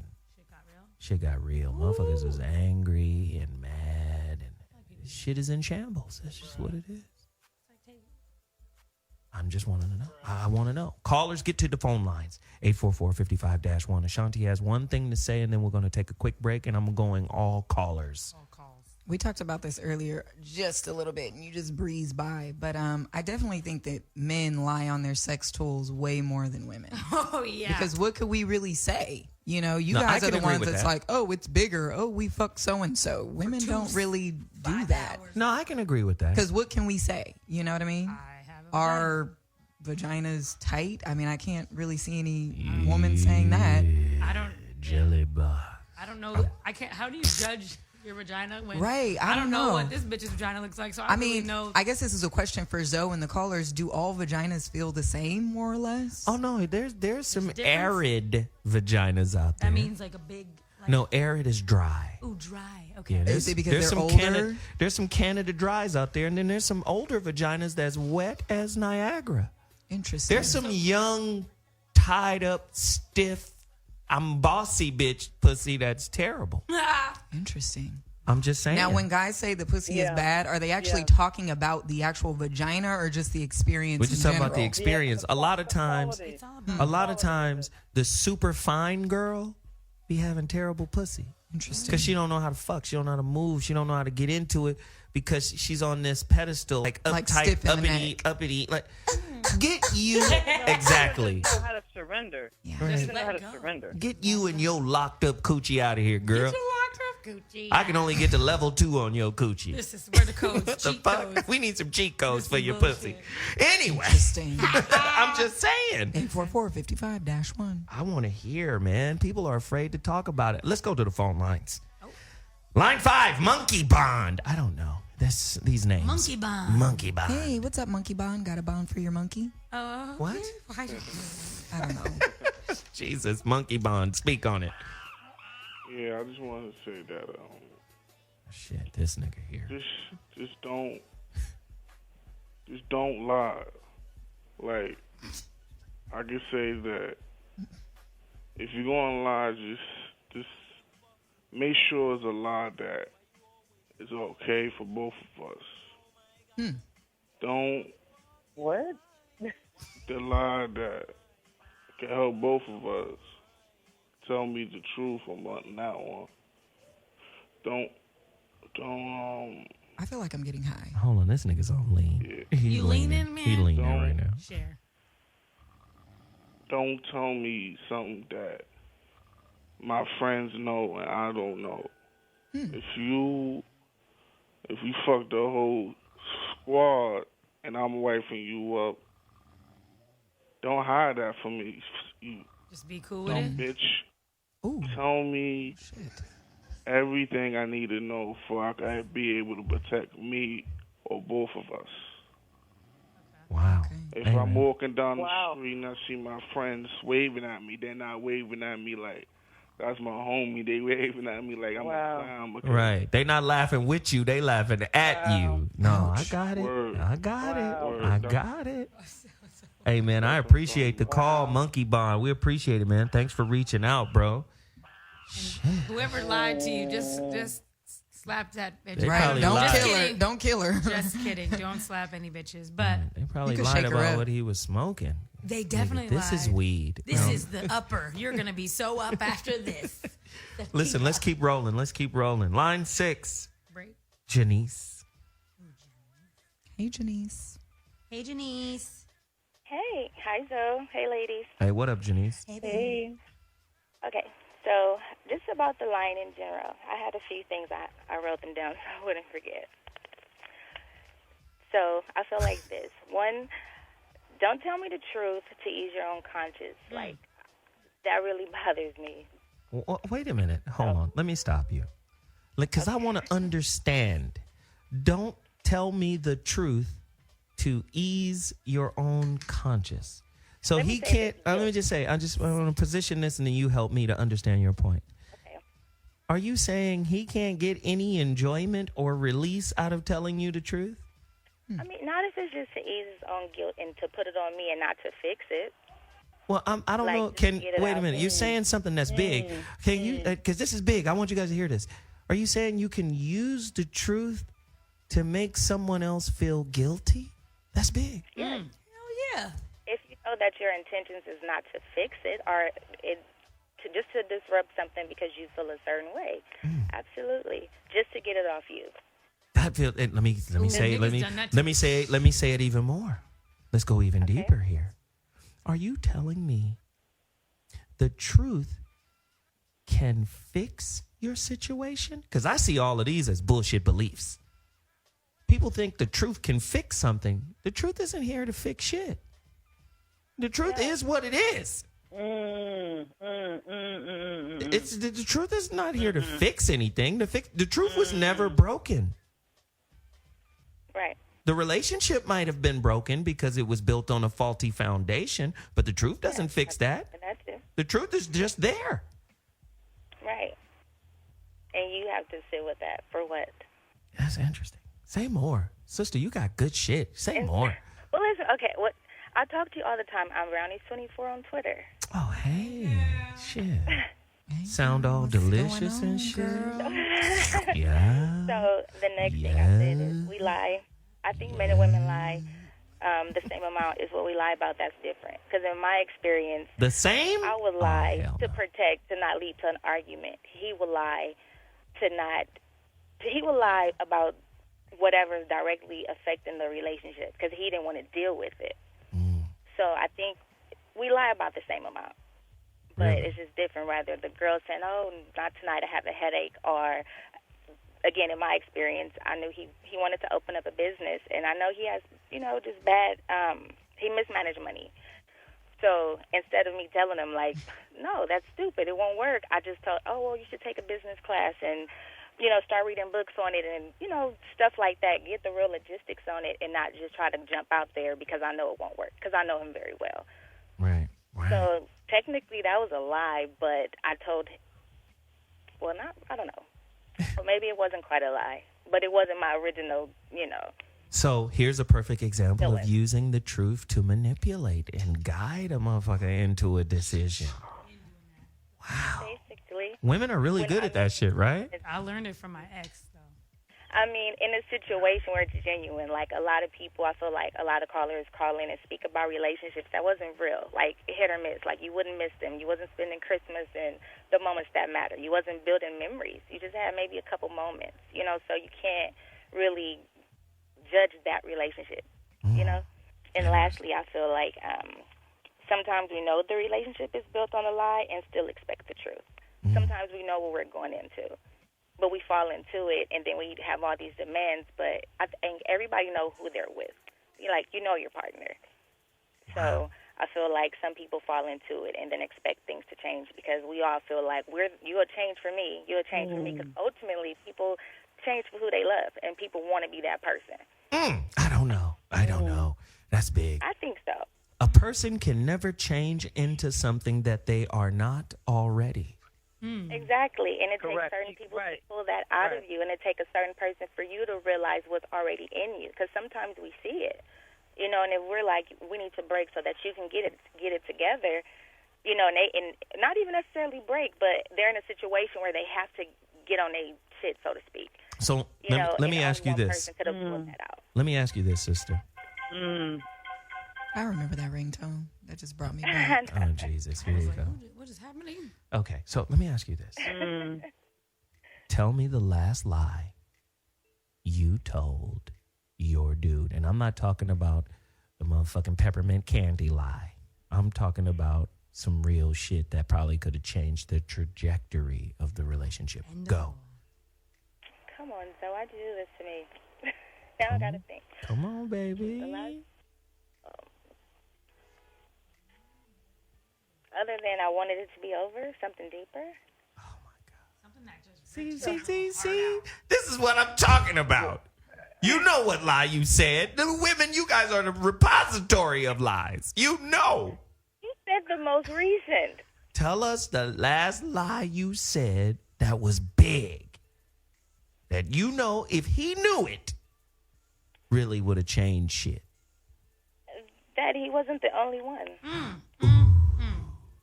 shit got real. Motherfuckers was angry and mad, and shit is in shambles. That's just what it is. I'm just wanting to know. I want to know. Callers, get to the phone lines. 844-55-1. Ashonti has one thing to say, and then we're going to take a quick break, and I'm going all callers. We talked about this earlier just a little bit, and you just breezed by. But I definitely think that men lie on their sex tools way more than women. Oh, yeah. Because what could we really say? You know, you guys are the ones that's like, oh, it's bigger. Oh, we fuck so-and-so. Women don't really do that. No, I can agree with that. Because what can we say? You know what I mean? Are vaginas tight? I mean, I can't really see any woman saying that. I don't. Jelly bug. I don't know. I can't. How do you judge your vagina when? Right. I don't know know what this bitch's vagina looks like. So I really mean, know. I guess this is a question for Zoe and the callers. Do all vaginas feel the same, more or less? Oh no, there's some arid vaginas out there. That means like a big. Like, no, arid is dry. Ooh, dry. Okay. Yeah, is it because they're older? There's some Canada dries out there, and then there's some older vaginas that's wet as Niagara. Interesting. There's some young, tied up, stiff, I'm bossy bitch pussy that's terrible. Interesting. I'm just saying. Now, when guys say the pussy is bad, are they actually talking about the actual vagina or just the experience? We're just talking about the experience. A lot of times, the super fine girl be having terrible pussy. Interesting. Because she don't know how to fuck. She don't know how to move. She don't know how to get into it because she's on this pedestal, like uptight, uppity. Like, get you exactly. Know how to surrender. Yeah. She doesn't know how to surrender. Get you and your locked up coochie out of here, girl. Get your locked up coochie. I can only get to level 2 on your coochie. This is where the codes. What the fuck? Codes. We need some cheat codes for your bullshit. pussy. Anyway, Interesting. I'm just saying. 844-55-1. I want to hear, man. People are afraid to talk about it. Let's go to the phone lines. Line 5, Monkey Bond. I don't know. These names. Monkey Bond. Monkey Bond. Hey, what's up, Monkey Bond? Got a bond for your monkey? What? I don't know. Jesus, Monkey Bond. Speak on it. Yeah, I just wanted to say that. Shit, this nigga here. Just don't lie. Like, I can say that if you're going to lie, just make sure it's a lie that is okay for both of us. Don't. What? The lie that can help both of us. Tell me the truth on that one. don't. I feel like I'm getting high. Hold on, this nigga's on lean. Yeah. He You leaning, man? He leaning Don't. right now. Share. Don't tell me something that my friends know and I don't know. If you fuck the whole squad and I'm wifing you up, don't hide that from me. You Just be cool with it. bitch. Ooh. Tell me Shit. everything I need to know before I can be able to protect me or both of us. Wow. If Amen. I'm walking down Wow. the street and I see my friends waving at me, they're not waving at me like that's my homie. They waving at me like I'm Wow. a clown. Because Right. They not laughing with you. They laughing at you. No, I got it. Word. I got Wow. it. I got it. Hey, man, I appreciate the call, Monkey Bond. We appreciate it, man. Thanks for reaching out, bro. Whoever lied to you, just slap that bitch. They Right. probably Don't lied. kill her. Kidding. Don't kill her. Just kidding. Don't slap any bitches. But They probably You could lied shake her about up. what he was smoking. they definitely This lied. is weed. This No. is the upper. You're going to be so up after this. Listen, let's keep rolling. Let's keep rolling. Line 6, Break. Janice. Hey, Janice. Hey, Janice. Hey, hi Zoe. Hey ladies. Hey, what up, Janice? Hey. Okay, so just about the line in general, I had a few things I wrote them down so I wouldn't forget. So I feel like this. One, don't tell me the truth to ease your own conscience. Like, that really bothers me. Wait a minute. Hold on. Let me stop you. Because I want to understand. Don't tell me the truth to ease your own conscience. So he can't. Let me just say, I want to position this and then you help me to understand your point. Okay. Are you saying he can't get any enjoyment or release out of telling you the truth? I mean, not if it's just to ease his own guilt and to put it on me and not to fix it. Well, I don't Like, know. just Can get it wait a out. minute. You're saying something that's big. Can you? Because this is big. I want you guys to hear this. Are you saying you can use the truth to make someone else feel guilty? That's big. Yes. Hell yeah. If you know that your intentions is not to fix it or to disrupt something because you feel a certain way, absolutely, just to get it off you. That feel. Let me say. niggas done that to Let me say it. Let me say it even more. Let's go even deeper here. Are you telling me the truth can fix your situation? Because I see all of these as bullshit beliefs. People think the truth can fix something. The truth isn't here to fix shit. The truth is what it is. It's the truth is not here to fix anything. The truth was never broken. Right. The relationship might have been broken because it was built on a faulty foundation, but the truth doesn't fix that. That's it. The truth is just there. Right. And you have to sit with that for what? That's interesting. Say more. Sister, you got good shit. Say more. Well, listen, okay, I talk to you all the time. I'm Brownies24 on Twitter. Oh, hey. Shit. Sound all delicious and shit. Yeah. So the next thing I said is we lie. I think men and women lie the same amount is what we lie about. That's different. Because in my experience, The same? I would lie to protect, to not lead to an argument. He would lie he would lie about whatever is directly affecting the relationship because he didn't want to deal with it. So I think we lie about the same amount. But it's just different. Rather, the girl saying, oh, not tonight, I have a headache. Or, again, in my experience, I knew he wanted to open up a business. And I know he has, just bad, he mismanaged money. So instead of me telling him, like, no, that's stupid, it won't work, I just told, oh, well, you should take a business class and, start reading books on it and, stuff like that. Get the real logistics on it and not just try to jump out there because I know it won't work because I know him very well. Right. So technically that was a lie, but I told him, I don't know. Well, maybe it wasn't quite a lie, but it wasn't my original, So here's a perfect example of using the truth to manipulate and guide a motherfucker into a decision. Wow. Basically. Women are really good at that shit, right? I learned it from my ex, though. I mean, in a situation where it's genuine, like a lot of people, I feel like a lot of callers call in and speak about relationships that wasn't real, like hit or miss. Like you wouldn't miss them. You wasn't spending Christmas and the moments that matter. You wasn't building memories. You just had maybe a couple moments, so you can't really judge that relationship, And lastly, I feel like sometimes we know the relationship is built on a lie and still expect the truth. Sometimes we know what we're going into, but we fall into it, and then we have all these demands. But I think everybody know who they're with. You know your partner. So I feel like some people fall into it and then expect things to change because we all feel like you'll change for me. You'll change for me because ultimately people change for who they love, and people want to be that person. I don't know. That's big. I think so. A person can never change into something that they are not already. Exactly, and it takes certain people to pull that out of you, and it takes a certain person for you to realize what's already in you. Because sometimes we see it, and if we're like, we need to break so that you can get it together, and they not even necessarily break, but they're in a situation where they have to get on their shit, so to speak. So let me ask you this. Let me ask you this, sister. I remember that ringtone. That just brought me back. Oh, Jesus. Here we go. What is happening? Okay, so let me ask you this. Tell me the last lie you told your dude. And I'm not talking about the motherfucking peppermint candy lie. I'm talking about some real shit that probably could have changed the trajectory of the relationship. Go. Come on, so why'd you do this to me? Now I gotta think. Come on, baby. Other than I wanted it to be over, something deeper. Oh my God. Something that just See. This is what I'm talking about. You know what lie you said. The women, you guys are the repository of lies. You know. You said the most recent. Tell us the last lie you said that was big. That if he knew it, really would have changed shit. That he wasn't the only one.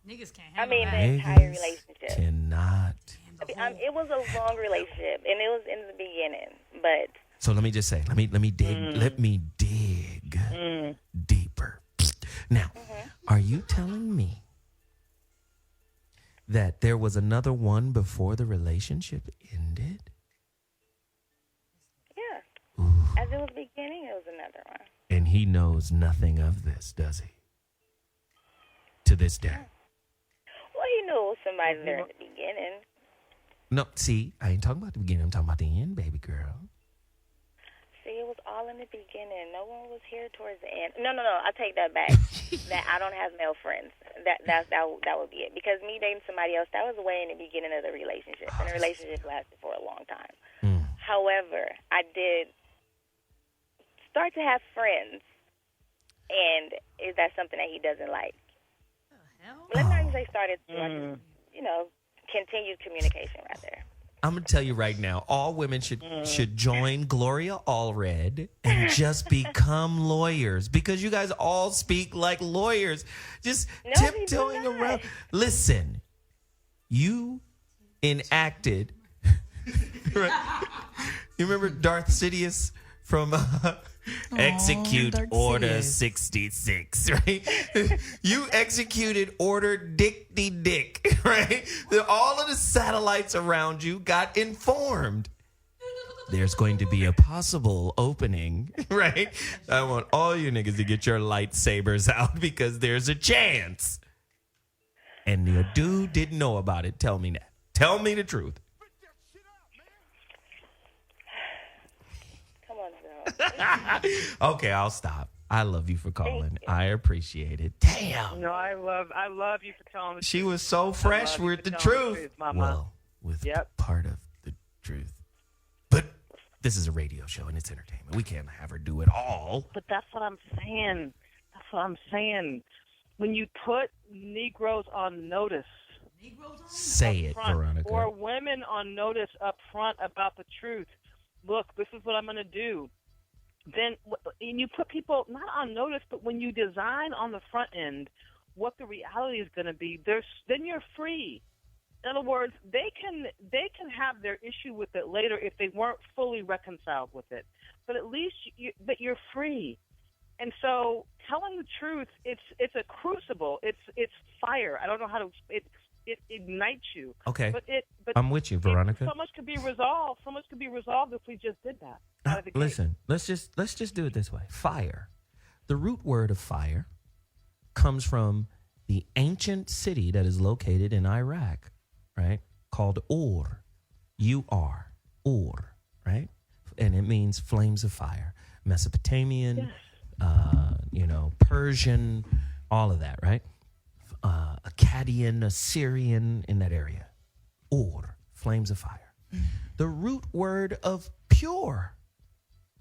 Niggas can't handle that. The entire relationship. Cannot. It was a long relationship, and it was in the beginning, but. So let me just say, let me dig. Let me dig deeper. Now, are you telling me that there was another one before the relationship ended? Yeah. As it was beginning, it was another one. And he knows nothing of this, does he? To this day. Well, he knew it was somebody there in the beginning. No, see, I ain't talking about the beginning. I'm talking about the end, baby girl. See, it was all in the beginning. No one was here towards the end. No, I take that back. That I don't have male friends. That would be it. Because me dating somebody else, that was way in the beginning of the relationship, and the relationship lasted for a long time. However, I did start to have friends, and is that something that he doesn't like? Let's not even say started to, continued communication rather. I'm gonna tell you right now, all women should join Gloria Allred and just become lawyers because you guys all speak like lawyers, just tiptoeing around. Listen, you enacted. Right? You remember Darth Sidious from Execute Order 66, right? You executed Order Dick, right? All of the satellites around you got informed. There's going to be a possible opening, right? I want all you niggas to get your lightsabers out because there's a chance. And your dude didn't know about it. Tell me that. Tell me the truth. Okay, I'll stop. I love you for calling. I appreciate it. Damn. No, I love you for telling the truth. She was so fresh with the truth. Well, with part of the truth. But this is a radio show and it's entertainment. We can't have her do it all. But that's what I'm saying. When you put Negroes on notice. Say it, Veronica. Or women on notice up front about the truth. Look, this is what I'm going to do. Then and you put people not on notice, but when you design on the front end what the reality is going to be, then you're free. In other words, they can have their issue with it later if they weren't fully reconciled with it. But at least you're free. And so telling the truth, it's a crucible. It's fire. I don't know how to. It ignites you. Okay. But I'm with you, Veronica. So much could be resolved. So much could be resolved if we just did that. Listen, let's just do it this way. Fire. The root word of fire comes from the ancient city that is located in Iraq, right? Called Ur. U-R. Ur, right? And it means flames of fire. Mesopotamian, yes. Persian, all of that, right? Akkadian, Assyrian, in that area. Ur, flames of fire. The root word of pure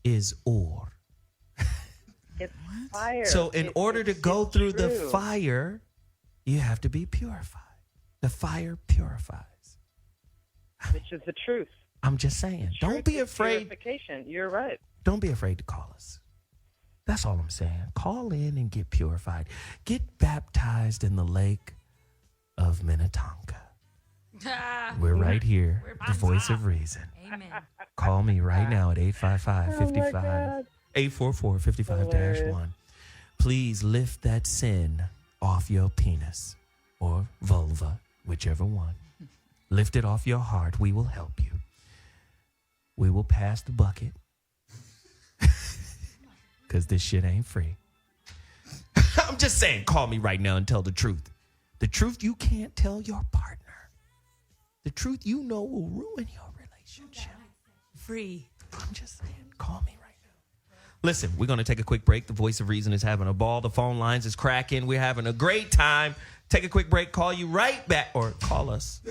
is Ur. It's fire. So in order to go through the true. fire, you have to be purified. The fire purifies. Which is the truth. I'm just saying. Don't be afraid. Purification. You're right. Don't be afraid to call us. That's all I'm saying. Call in and get purified. Get baptized in the lake of Minnetonka. We're right here, the voice of reason. Amen. Call me right now at 855-55, 844-55-1. Please lift that sin off your penis or vulva, whichever one. Lift it off your heart. We will help you. We will pass the bucket. Because this shit ain't free. I'm just saying, call me right now and tell the truth. The truth you can't tell your partner. The truth you know will ruin your relationship. Free. I'm just saying, call me right now. Listen, we're going to take a quick break. The voice of reason is having a ball. The phone lines is cracking. We're having a great time. Take a quick break. Call you right back. Or call us.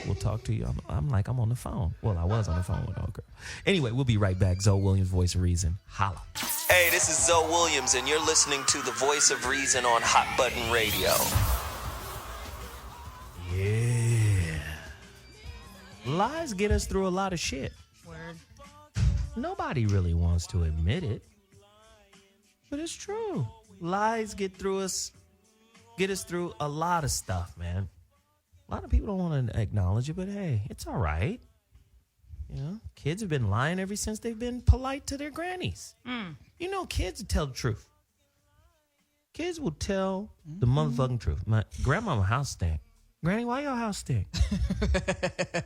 We'll talk to you. I'm on the phone. Well, I was on the phone with our girl. Anyway, we'll be right back. Zoe Williams, voice of reason. Holla. Hey, this is Zoe Williams, and you're listening to the voice of reason on Hot Button Radio. Yeah. Lies get us through a lot of shit. Word. Nobody really wants to admit it. But it's true. Lies get us through a lot of stuff, man. A lot of people don't want to acknowledge it, but hey, it's all right. You know, kids have been lying ever since they've been polite to their grannies. You know, kids tell the truth. Kids will tell the motherfucking truth. My grandmama house stink. Granny, why your house stink?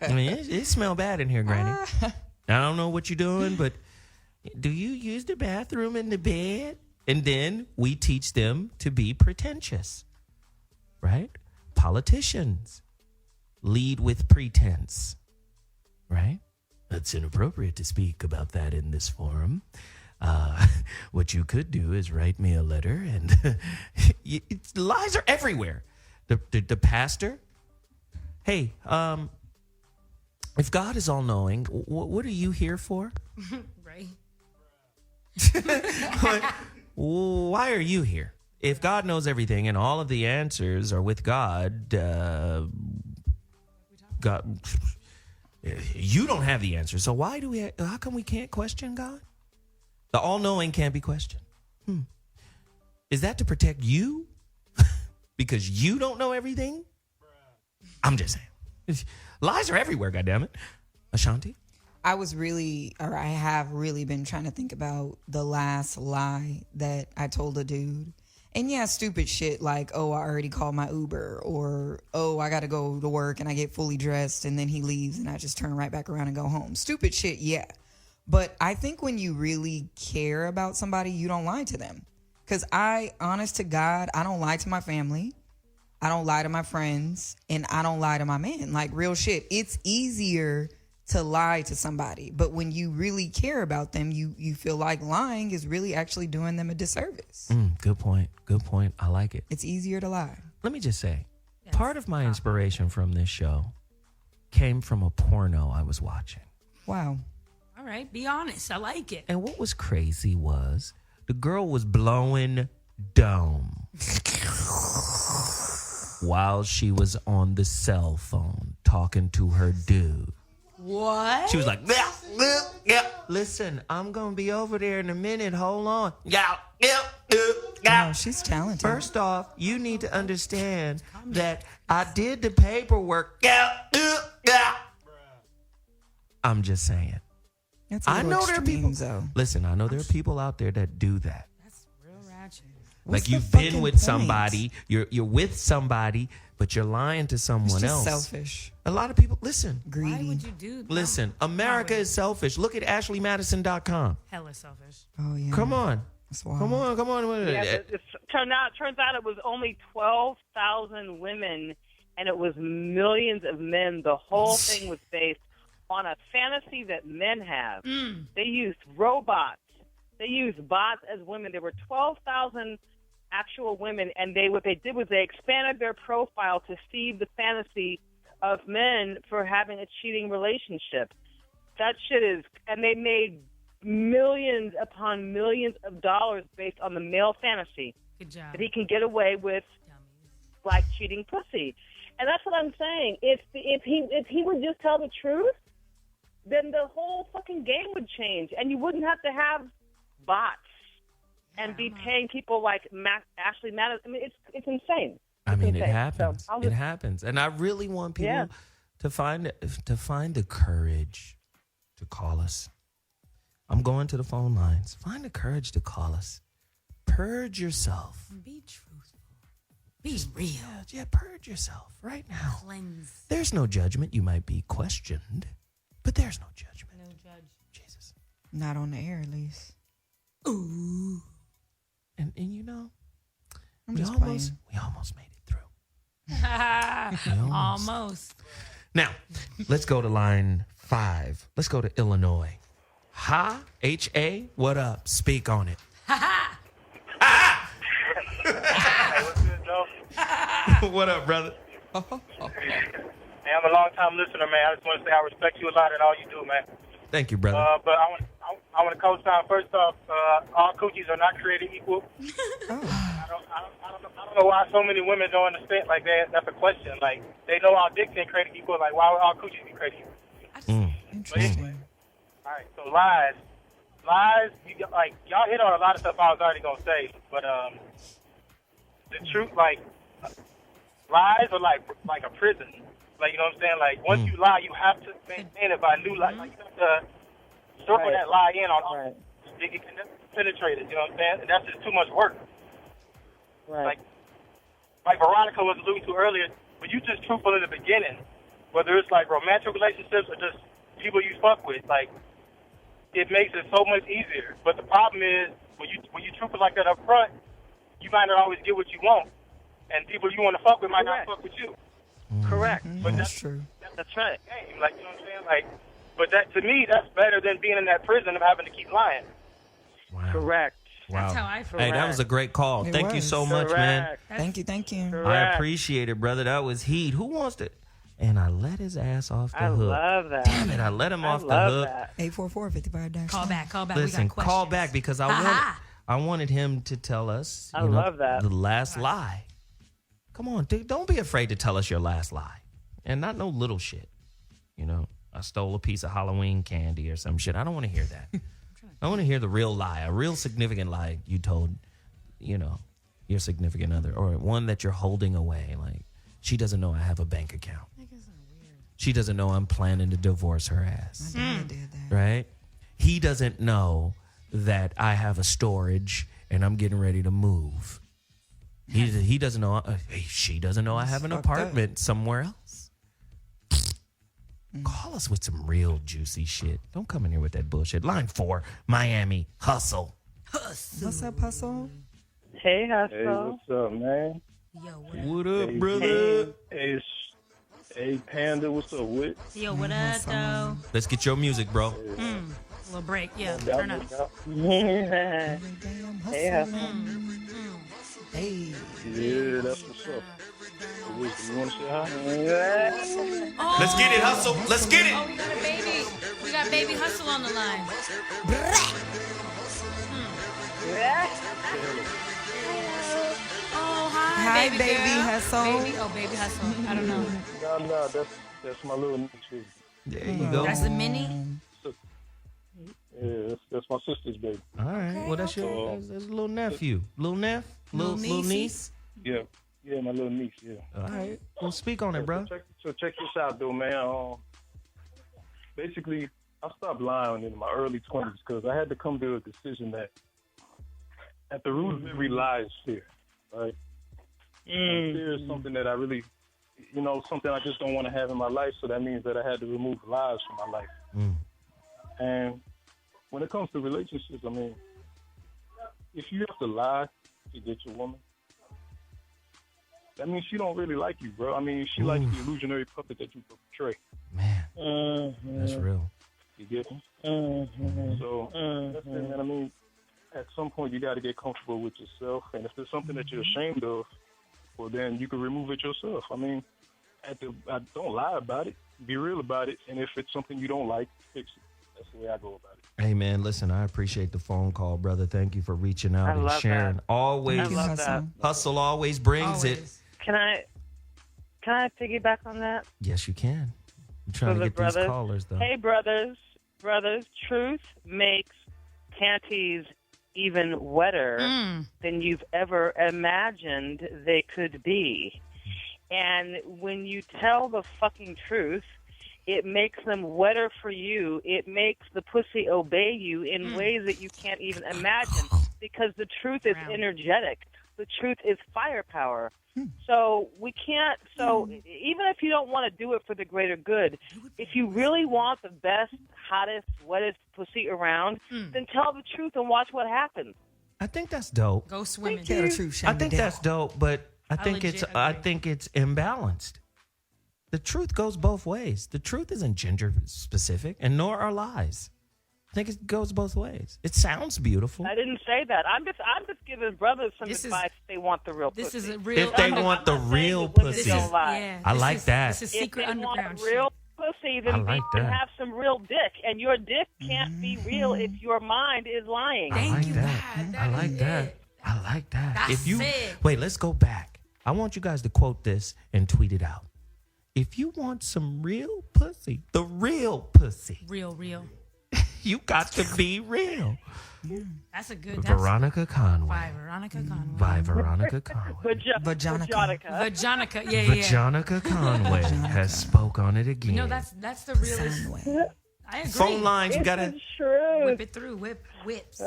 I mean, it smell bad in here, Granny. I don't know what you're doing, but do you use the bathroom in the bed? And then we teach them to be pretentious, right? Politicians lead with pretense, right? It's inappropriate to speak about that in this forum. What you could do is write me a letter, and lies are everywhere. The pastor, hey, if God is all-knowing, what are you here for? Right. Why are you here? If God knows everything and all of the answers are with God, God, you don't have the answer. So how come we can't question God? The all-knowing can't be questioned. Is that to protect you? Because you don't know everything? I'm just saying. Lies are everywhere, goddammit. Ashonti? I have really been trying to think about the last lie that I told a dude. And yeah, stupid shit like, oh, I already called my Uber, or, oh, I got to go to work and I get fully dressed and then he leaves and I just turn right back around and go home. Stupid shit, yeah. But I think when you really care about somebody, you don't lie to them. Because honest to God, I don't lie to my family. I don't lie to my friends. And I don't lie to my man. Like, real shit. It's easier to lie to somebody. But when you really care about them, you feel like lying is really actually doing them a disservice. Good point. Good point. I like it. It's easier to lie. Let me just say, part of my inspiration from this show came from a porno I was watching. Wow. All right. Be honest. I like it. And what was crazy was the girl was blowing dome while she was on the cell phone talking to her dude. What? She was like, yeah. Listen, I'm going to be over there in a minute. Hold on. Yeah. Oh, she's talented. First off, you need to understand that I did the paperwork. I'm just saying. That's a I little know there are extreme, people. though. Listen, I know there are people out there that do that. That's real ratchet. What's Like the you've been fucking with point? somebody, you're with somebody, but you're lying to someone It's just else. selfish. A lot of people listen. Greedy. Why would you do that? Listen, America is selfish. Look at AshleyMadison.com. Hella selfish. Oh yeah. Come on. That's wild. Come on. Yeah, turns out it was only 12,000 women, and it was millions of men. The whole thing was based on a fantasy that men have. They used robots. They used bots as women. There were 12,000 actual women, and what they did was they expanded their profile to feed the fantasy of men for having a cheating relationship. That shit is, and they made millions upon millions of dollars based on the male fantasy. Good job. That he can get away with like cheating pussy. And that's what I'm saying. If he would just tell the truth, then the whole fucking game would change, and you wouldn't have to have bots and be paying people like Ashley Madison. I mean, it's insane. I mean, it insane. happens. So It happens, and I really want people to find the courage to call us. I'm going to the phone lines. Find the courage to call us. Purge yourself. Be truthful. Be real. Yeah, purge yourself right now. Cleanse. There's no judgment. You might be questioned, but there's no judgment. No judge. Jesus. Not on the air, at least. Ooh. And you know, I'm we just almost made it through. Almost. Now, let's go to line 5. Let's go to Illinois. Ha, H-A, what up? Speak on it. Hey, what's good, Joe? What up, brother? Hey, I'm a long-time listener, man. I just want to say I respect you a lot and all you do, man. Thank you, brother. But I want to co-sign. First off, all coochies are not created equal. I don't know why so many women don't understand. Like that's a question. Like they know all dicks ain't created equal. Like why would all coochies be created equal? But anyway, all right. So lies. Y'all hit on a lot of stuff I was already gonna say, but the truth, like lies are like a prison. Like you know what I'm saying? Like once you lie, you have to maintain it by new lies. Like you have to circle that lie in on it can penetrate it. You know what I'm saying? And that's just too much work. Right. Like Veronica was alluding to earlier, when you just truthful in the beginning, whether it's like romantic relationships or just people you fuck with, like it makes it so much easier. But the problem is when you truthful like that up front, you might not always get what you want, and people you want to fuck with might not fuck with you. Correct. But that's true. That's right. Like you know what I'm saying? Like, but that to me, that's better than being in that prison of having to keep lying. Wow. Correct. Wow. That's how I feel. Hey, that was a great call. It Thank you was. so much, man. Thank you. I appreciate it, brother. That was heat. Who wants to? And I let his ass off the hook. I love that. Damn it, I let him off the hook. 844-55. Call back. Listen, we got call back because I wanted him to tell us I love that. the last lie. Come on, dude, don't be afraid to tell us your last lie. And not no little shit. You know, I stole a piece of Halloween candy or some shit. I don't want to hear that. I want to hear the real lie, a real significant lie you told, you know, your significant other, or one that you're holding away. Like, she doesn't know I have a bank account. She doesn't know I'm planning to divorce her ass. My dad did that. Right? He doesn't know that I have a storage and I'm getting ready to move. He doesn't know. She doesn't know I have an apartment somewhere else. Call us with some real juicy shit. Don't come in here with that bullshit. Line 4, Miami, hustle. What's up, Hustle? Hey, Hustle. Hey, what's up, man? Yo, what up, brother? Hey, Panda, what's up, Whit? Yo, what up, though? Let's get your music, bro. Little break. Yeah, turn up. Hey, Hustle. Hey. Yeah, that's what's up. Whit, you want to say hi? Oh. Let's get it, hustle. Let's get it. Oh, we got a baby. We got baby Hustle on the line. Oh, hi, baby girl. Hustle. Baby Hustle. I don't know. No, that's my little niece. There you go. That's the mini? Yeah, that's my sister's baby. All right. Well, that's your that's a little nephew, little little niece. Yeah, my little niece. Yeah. All right. Well, speak on it, bro. So check this out, though, man. Basically, I stopped lying in my early 20s because I had to come to a decision that at the root of every lie is fear, right? And fear is something that I really, something I just don't want to have in my life. So that means that I had to remove lies from my life. And when it comes to relationships, I mean, if you have to lie to get your woman, that means she don't really like you, bro. I mean, she likes the illusionary puppet that you portray. Man, that's real. You get me? So that's it, man. I mean, at some point you got to get comfortable with yourself, and if there's something that you're ashamed of, well, then you can remove it yourself. I mean, don't lie about it. Be real about it, and if it's something you don't like, fix it. That's the way I go about it. Hey, man, listen, I appreciate the phone call, brother. Thank you for reaching out and sharing. That. Always, I love that. hustle always brings it. Can I piggyback on that? Yes, you can. I'm trying to get these callers, though. Hey, brothers, truth makes panties even wetter than you've ever imagined they could be. And when you tell the fucking truth, it makes them wetter for you. It makes the pussy obey you in ways that you can't even imagine, because the truth is energetic. The truth is firepower. So we can't, even if you don't want to do it for the greater good, if you really want the best, hottest, wettest pussy around, then tell the truth and watch what happens. I think that's dope. Go swimming. Tell the truth, I think that's dope, but I think it's imbalanced. The truth goes both ways. The truth isn't gender specific, and nor are lies. I think it goes both ways. It sounds beautiful. I didn't say that. I'm just giving brothers some advice if they want the real pussy. This is a real. If they want the real pussy, I like that. This is secret underground If they want real pussy, then like can that. have some real dick. And your dick can't be real if your mind is lying. I like that. I like that. I like that. If you wait, let's go back. I want you guys to quote this and tweet it out. If you want some real pussy, the real pussy, real, you got to be real. That's a good. Veronica Conway. By Veronica Conway. By Veronica Conway. Vajonica. Yeah. Vajonica Conway has spoke on it again. No, that's the realest. I agree. Phone lines, we gotta whip it through. Whips.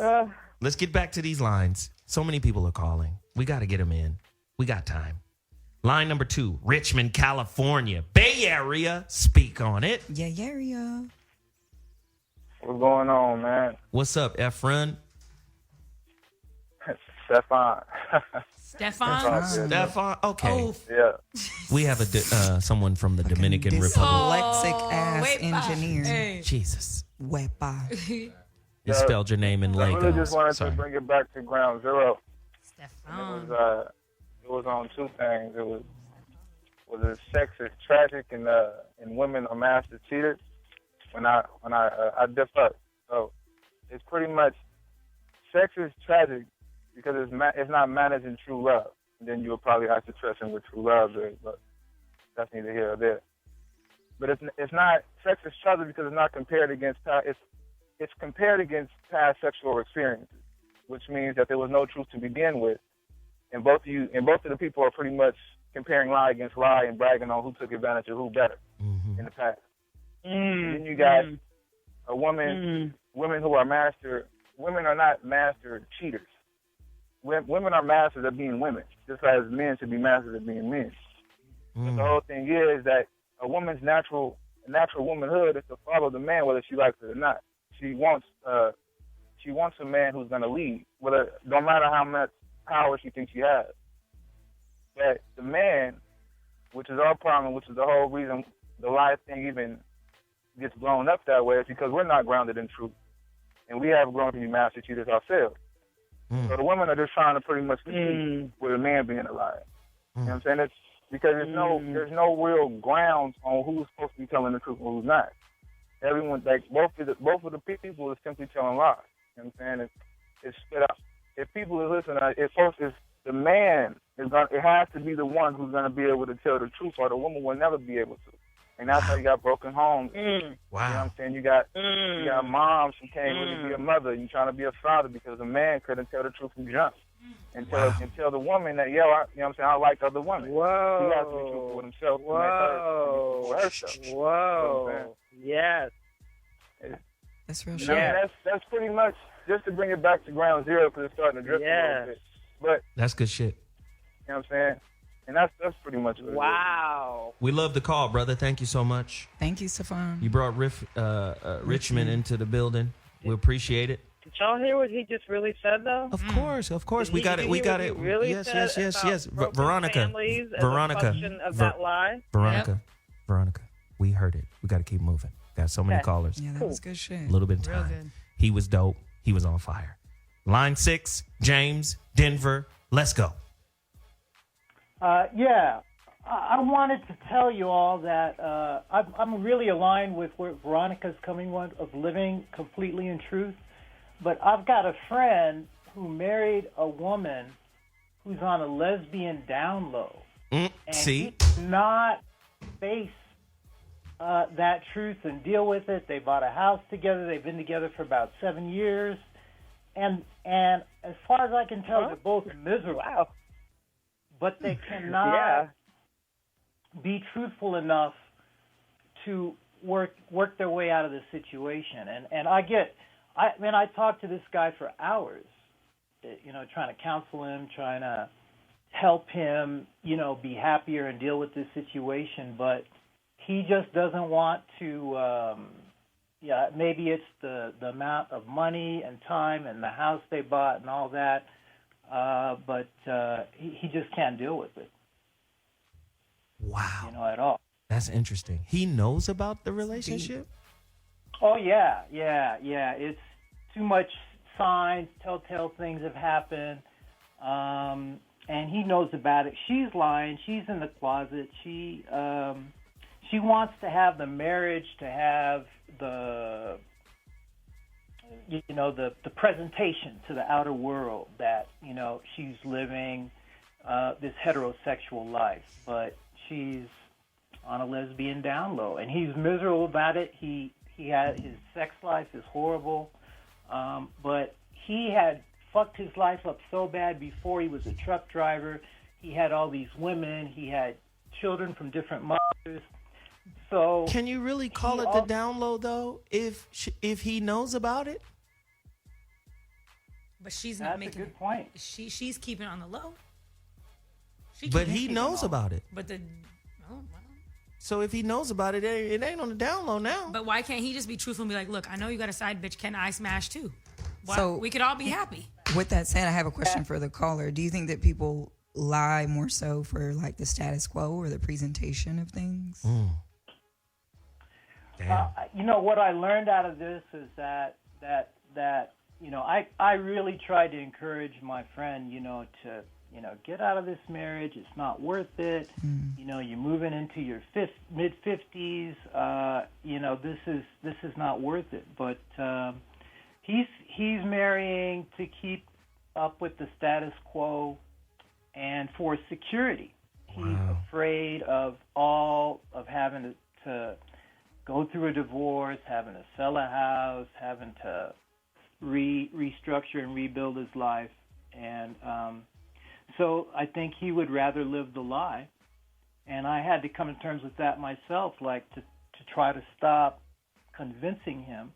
Let's get back to these lines. So many people are calling. We got to get them in. We got time. Line number 2, Richmond, California, Bay Area. Speak on it. Yeah. What's going on, man? What's up, Efren? Stefan. Stefan. Okay. Oh. Yeah. We have someone from the Dominican Republic. Dyslexic ass engineer. Hey. Jesus. Wepa. You spelled your name in Lagos. I really just wanted to bring it back to ground zero. Stefan. It was on two things. It was sex is tragic and women are master cheaters. When I diff up, so it's pretty much sex is tragic because it's not managing true love. And then you would probably ask the question what true love is, but that's neither here or there. But it's not sex is tragic because it's not compared against it's compared against past sexual experiences, which means that there was no truth to begin with. And both of the people are pretty much comparing lie against lie and bragging on who took advantage of who better in the past. And then you got a women who are women are not master cheaters. Women are masters of being women, just as men should be masters of being men. But the whole thing is that a woman's natural womanhood is to follow the man whether she likes it or not. She wants a man who's going to lead, no matter how much power she thinks she has. But the man, which is our problem, which is the whole reason the lie thing even gets blown up that way, is because we're not grounded in truth. And we have grown to be master cheaters ourselves. So the women are just trying to pretty much compete with a man being a liar. You know what I'm saying? It's because there's no real grounds on who's supposed to be telling the truth and who's not. Everyone, like both of the people are simply telling lies. You know what I'm saying? It's spit out. If people are listening, the man it has to be the one who's going to be able to tell the truth, or the woman will never be able to. And that's how you got broken homes. Wow. You know what I'm saying? You got moms who can't really be a mother. You trying to be a father because a man couldn't tell the truth from jump. And tell the woman that, you know what I'm saying, I like other women. Whoa. He has to be truthful with himself. Whoa. And herself. Whoa. Yes. That's real shit. Yeah. That's pretty much, just to bring it back to ground zero, because it's starting to drift a little bit. But, That's good shit. you know what I'm saying? And that's pretty much what it is. Wow. We love the call, brother. Thank you so much. Thank you, Stefan. You brought Richmond into the building. We appreciate it. Did y'all hear what he just really said, though? Of course. We got it. We got it. Really Yes. broken Veronica. families as a function of that lie? Veronica. We heard it. We got to keep moving. Got so many callers. Yeah, that was good shit. A little bit of Real time. good. He was dope. He was on fire. Line 6, James, Denver. Let's go. Yeah, I wanted to tell you all that I'm really aligned with where Veronica's coming on of living completely in truth. But I've got a friend who married a woman who's on a lesbian down low. And See? he did not face that truth and deal with it. They bought a house together. They've been together for about 7 years. And as far as I can tell, they're both miserable. Wow. But they cannot be truthful enough to work their way out of the situation. And I talked to this guy for hours, trying to counsel him, trying to help him, be happier and deal with this situation. But he just doesn't want to, maybe it's the amount of money and time and the house they bought and all that. But he just can't deal with it. Wow. At all. That's interesting. He knows about the relationship? Oh, yeah. It's too much signs, telltale things have happened, and he knows about it. She's lying. She's in the closet. She wants to have the marriage, to have the presentation to the outer world that, she's living this heterosexual life, but she's on a lesbian down low, and he's miserable about it. He had his sex life is horrible, but he had fucked his life up so bad before. He was a truck driver. He had all these women. He had children from different mothers. So can you really call it the down low though? If he knows about it, but she's not making. That's a good point. She's keeping it on the low. But he knows about it. But so if he knows about it, it ain't on the down low now. But why can't he just be truthful and be like, look, I know you got a side bitch. Can I smash too? So we could all be happy. With that said, I have a question for the caller. Do you think that people lie more so for like the status quo or the presentation of things? What I learned out of this is that I really tried to encourage my friend, to get out of this marriage. It's not worth it. You're moving into your mid-50s. This is not worth it. But he's marrying to keep up with the status quo and for security. He's afraid of having to go through a divorce, having to sell a house, having to restructure and rebuild his life. And so I think he would rather live the lie. And I had to come to terms with that myself, like to try to stop convincing him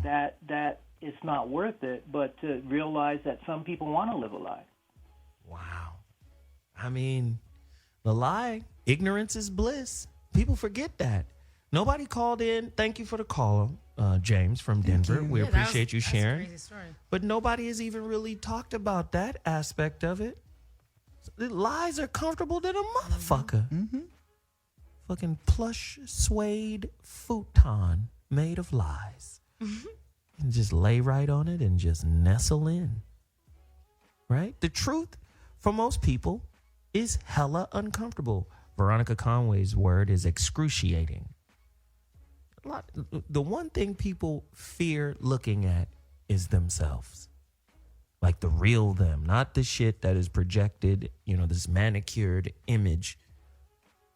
that it's not worth it, but to realize that some people want to live a lie. Wow. I mean, the lie, ignorance is bliss. People forget that. Nobody called in. Thank you for the call, James from Denver. We appreciate you sharing. But nobody has even really talked about that aspect of it. The lies are comfortable than a motherfucker. Fucking plush suede futon made of lies. And just lay right on it and just nestle in. Right? The truth for most people is hella uncomfortable. Veronica Conway's word is excruciating. The one thing people fear looking at is themselves. Like the real them, not the shit that is projected, this manicured image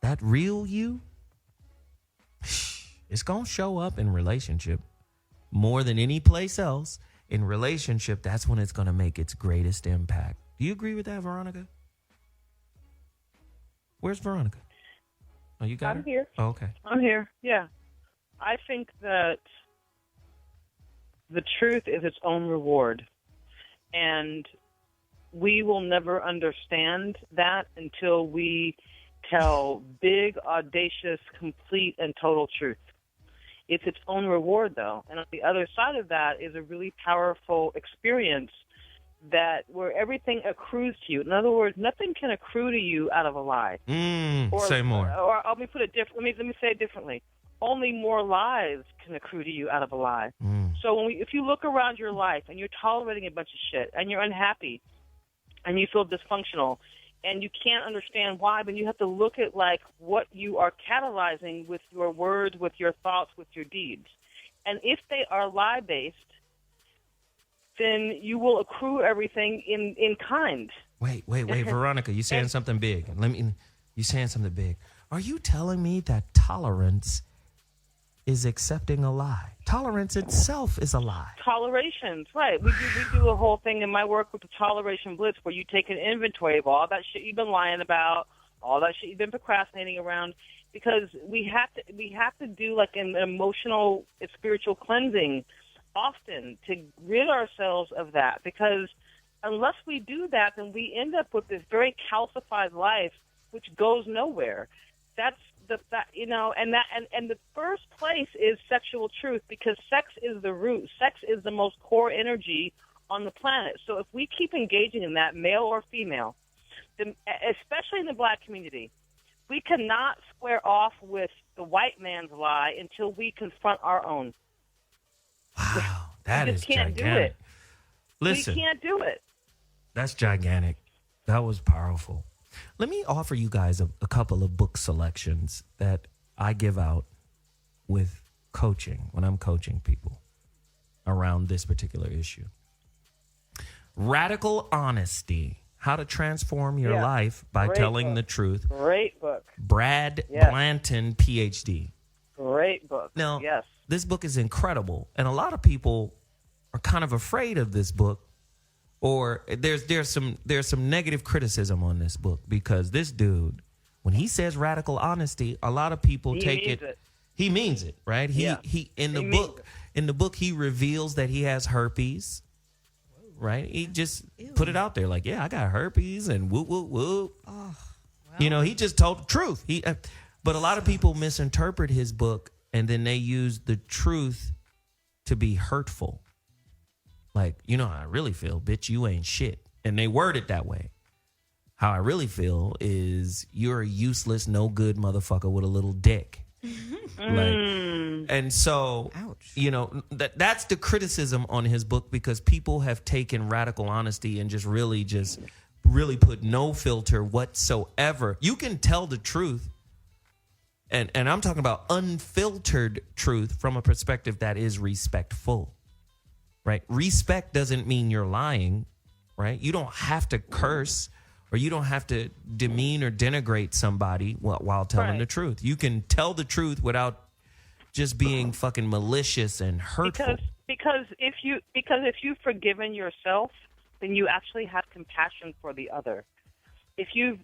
that real you, it's going to show up in relationship more than any place else. In relationship, that's when it's going to make its greatest impact. Do you agree with that, Veronica? Where's Veronica? Oh, you got her? I'm here. Oh, okay. I'm here. Yeah. I think that the truth is its own reward. And we will never understand that until we tell big, audacious, complete, and total truth. It's its own reward, though. And on the other side of that is a really powerful experience that where everything accrues to you. In other words, nothing can accrue to you out of a lie. Say more. Or let me put it different. Let me say it differently. Only more lies can accrue to you out of a lie. So if you look around your life and you're tolerating a bunch of shit and you're unhappy and you feel dysfunctional and you can't understand why, but you have to look at like what you are catalyzing with your words, with your thoughts, with your deeds. And if they are lie-based, then you will accrue everything in kind. Wait, Veronica, you're saying something big. You're saying something big. Are you telling me that tolerance is accepting a lie? Tolerance itself is a lie. Tolerations, right. We do a whole thing in my work with the Toleration Blitz where you take an inventory of all that shit you've been lying about, all that shit you've been procrastinating around, because we have to do like an emotional, spiritual cleansing often to rid ourselves of that, because unless we do that, then we end up with this very calcified life which goes nowhere. That's the first place is sexual truth, because sex is the root. Sex is the most core energy on the planet. So if we keep engaging in that, male or female, especially in the black community, we cannot square off with the white man's lie until we confront our own. Wow, that is gigantic. Do it. Listen, we can't do it. That's gigantic. That was powerful. Let me offer you guys a couple of book selections that I give out with coaching when I'm coaching people around this particular issue. Radical Honesty: How to Transform Your Life by Telling the Truth. Great book. Brad Blanton, PhD. Great book. Now, this book is incredible, and a lot of people are kind of afraid of this book, or there's some negative criticism on this book, because this dude, when he says radical honesty, a lot of people take it. He means it, right? He in the book he reveals that he has herpes. Right? He just put it out there like, yeah, I got herpes and whoop, whoop, whoop. Oh, well. He just told the truth. But a lot of people misinterpret his book, and then they use the truth to be hurtful. Like, how I really feel, bitch, you ain't shit. And they word it that way. How I really feel is you're a useless, no good motherfucker with a little dick. And so, that's the criticism on his book, because people have taken radical honesty and just really put no filter whatsoever. You can tell the truth, and I'm talking about unfiltered truth from a perspective that is respectful, right? Respect doesn't mean you're lying, right? You don't have to curse, or you don't have to demean or denigrate somebody while telling the truth. You can tell the truth without just being fucking malicious and hurtful. Because if you've forgiven yourself, then you actually have compassion for the other. If you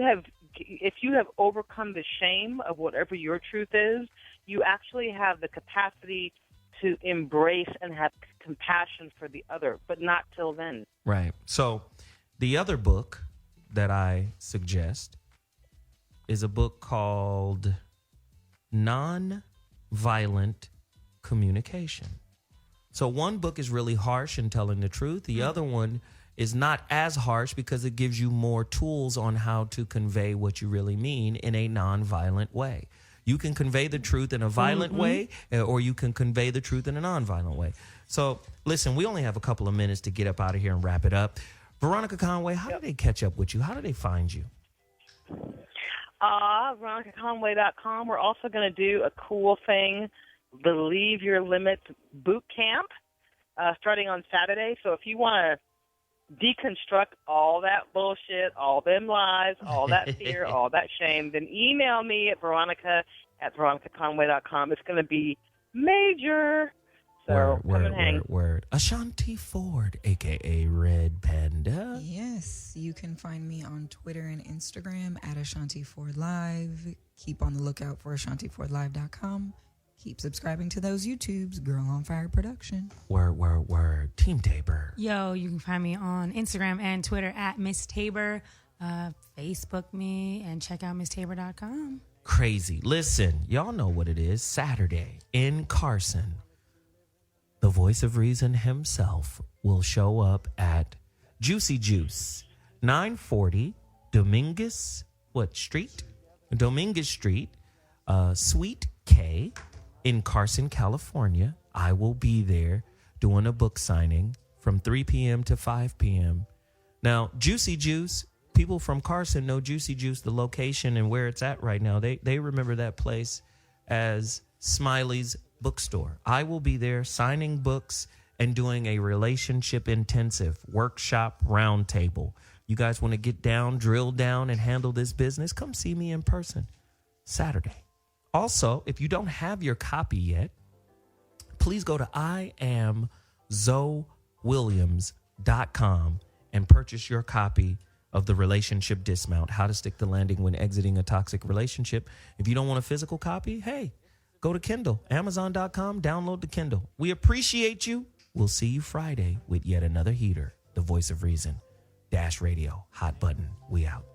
have overcome the shame of whatever your truth is, you actually have the capacity to embrace and have compassion for the other, but not till then. Right. So the other book that I suggest is a book called Nonviolent Communication. So one book is really harsh in telling the truth. The other one is not as harsh, because it gives you more tools on how to convey what you really mean in a nonviolent way. You can convey the truth in a violent way, or you can convey the truth in a nonviolent way. So listen, we only have a couple of minutes to get up out of here and wrap it up. Veronica Conway, how do they catch up with you? How do they find you? VeronicaConway.com. We're also going to do a cool thing, Believe Your Limits boot camp, starting on Saturday. So if you want to deconstruct all that bullshit, all them lies, all that fear, all that shame, then email me at Veronica@veronicaconway.com. It's going to be major. So come and hang. Word. Ashonti Ford, a.k.a. Red Panda. Yes, you can find me on Twitter and Instagram at Ashonti Ford Live. Keep on the lookout for AshontiFordLive.com. Keep subscribing to those YouTubes. Girl on Fire Production. Word. Team Tabor. Yo, you can find me on Instagram and Twitter at Miss Tabor. Facebook me and check out MissTabor.com. Crazy. Listen, y'all know what it is. Saturday in Carson, the voice of reason himself will show up at Juicy Juice, 940 Dominguez Street, Suite K in Carson, California. I will be there doing a book signing from 3 p.m. to 5 p.m. Now, Juicy Juice, people from Carson know Juicy Juice, the location and where it's at right now. They remember that place as Smiley's Bookstore. I will be there signing books and doing a relationship intensive workshop roundtable. You guys want to get down, drill down, and handle this business? Come see me in person Saturday. Also, if you don't have your copy yet, please go to IamZoeWilliams.com and purchase your copy of The Relationship Dismount, How to Stick the Landing When Exiting a Toxic Relationship. If you don't want a physical copy, hey, go to Kindle, Amazon.com, download the Kindle. We appreciate you. We'll see you Friday with yet another heater, the voice of reason. Dash Radio, hot button. We out.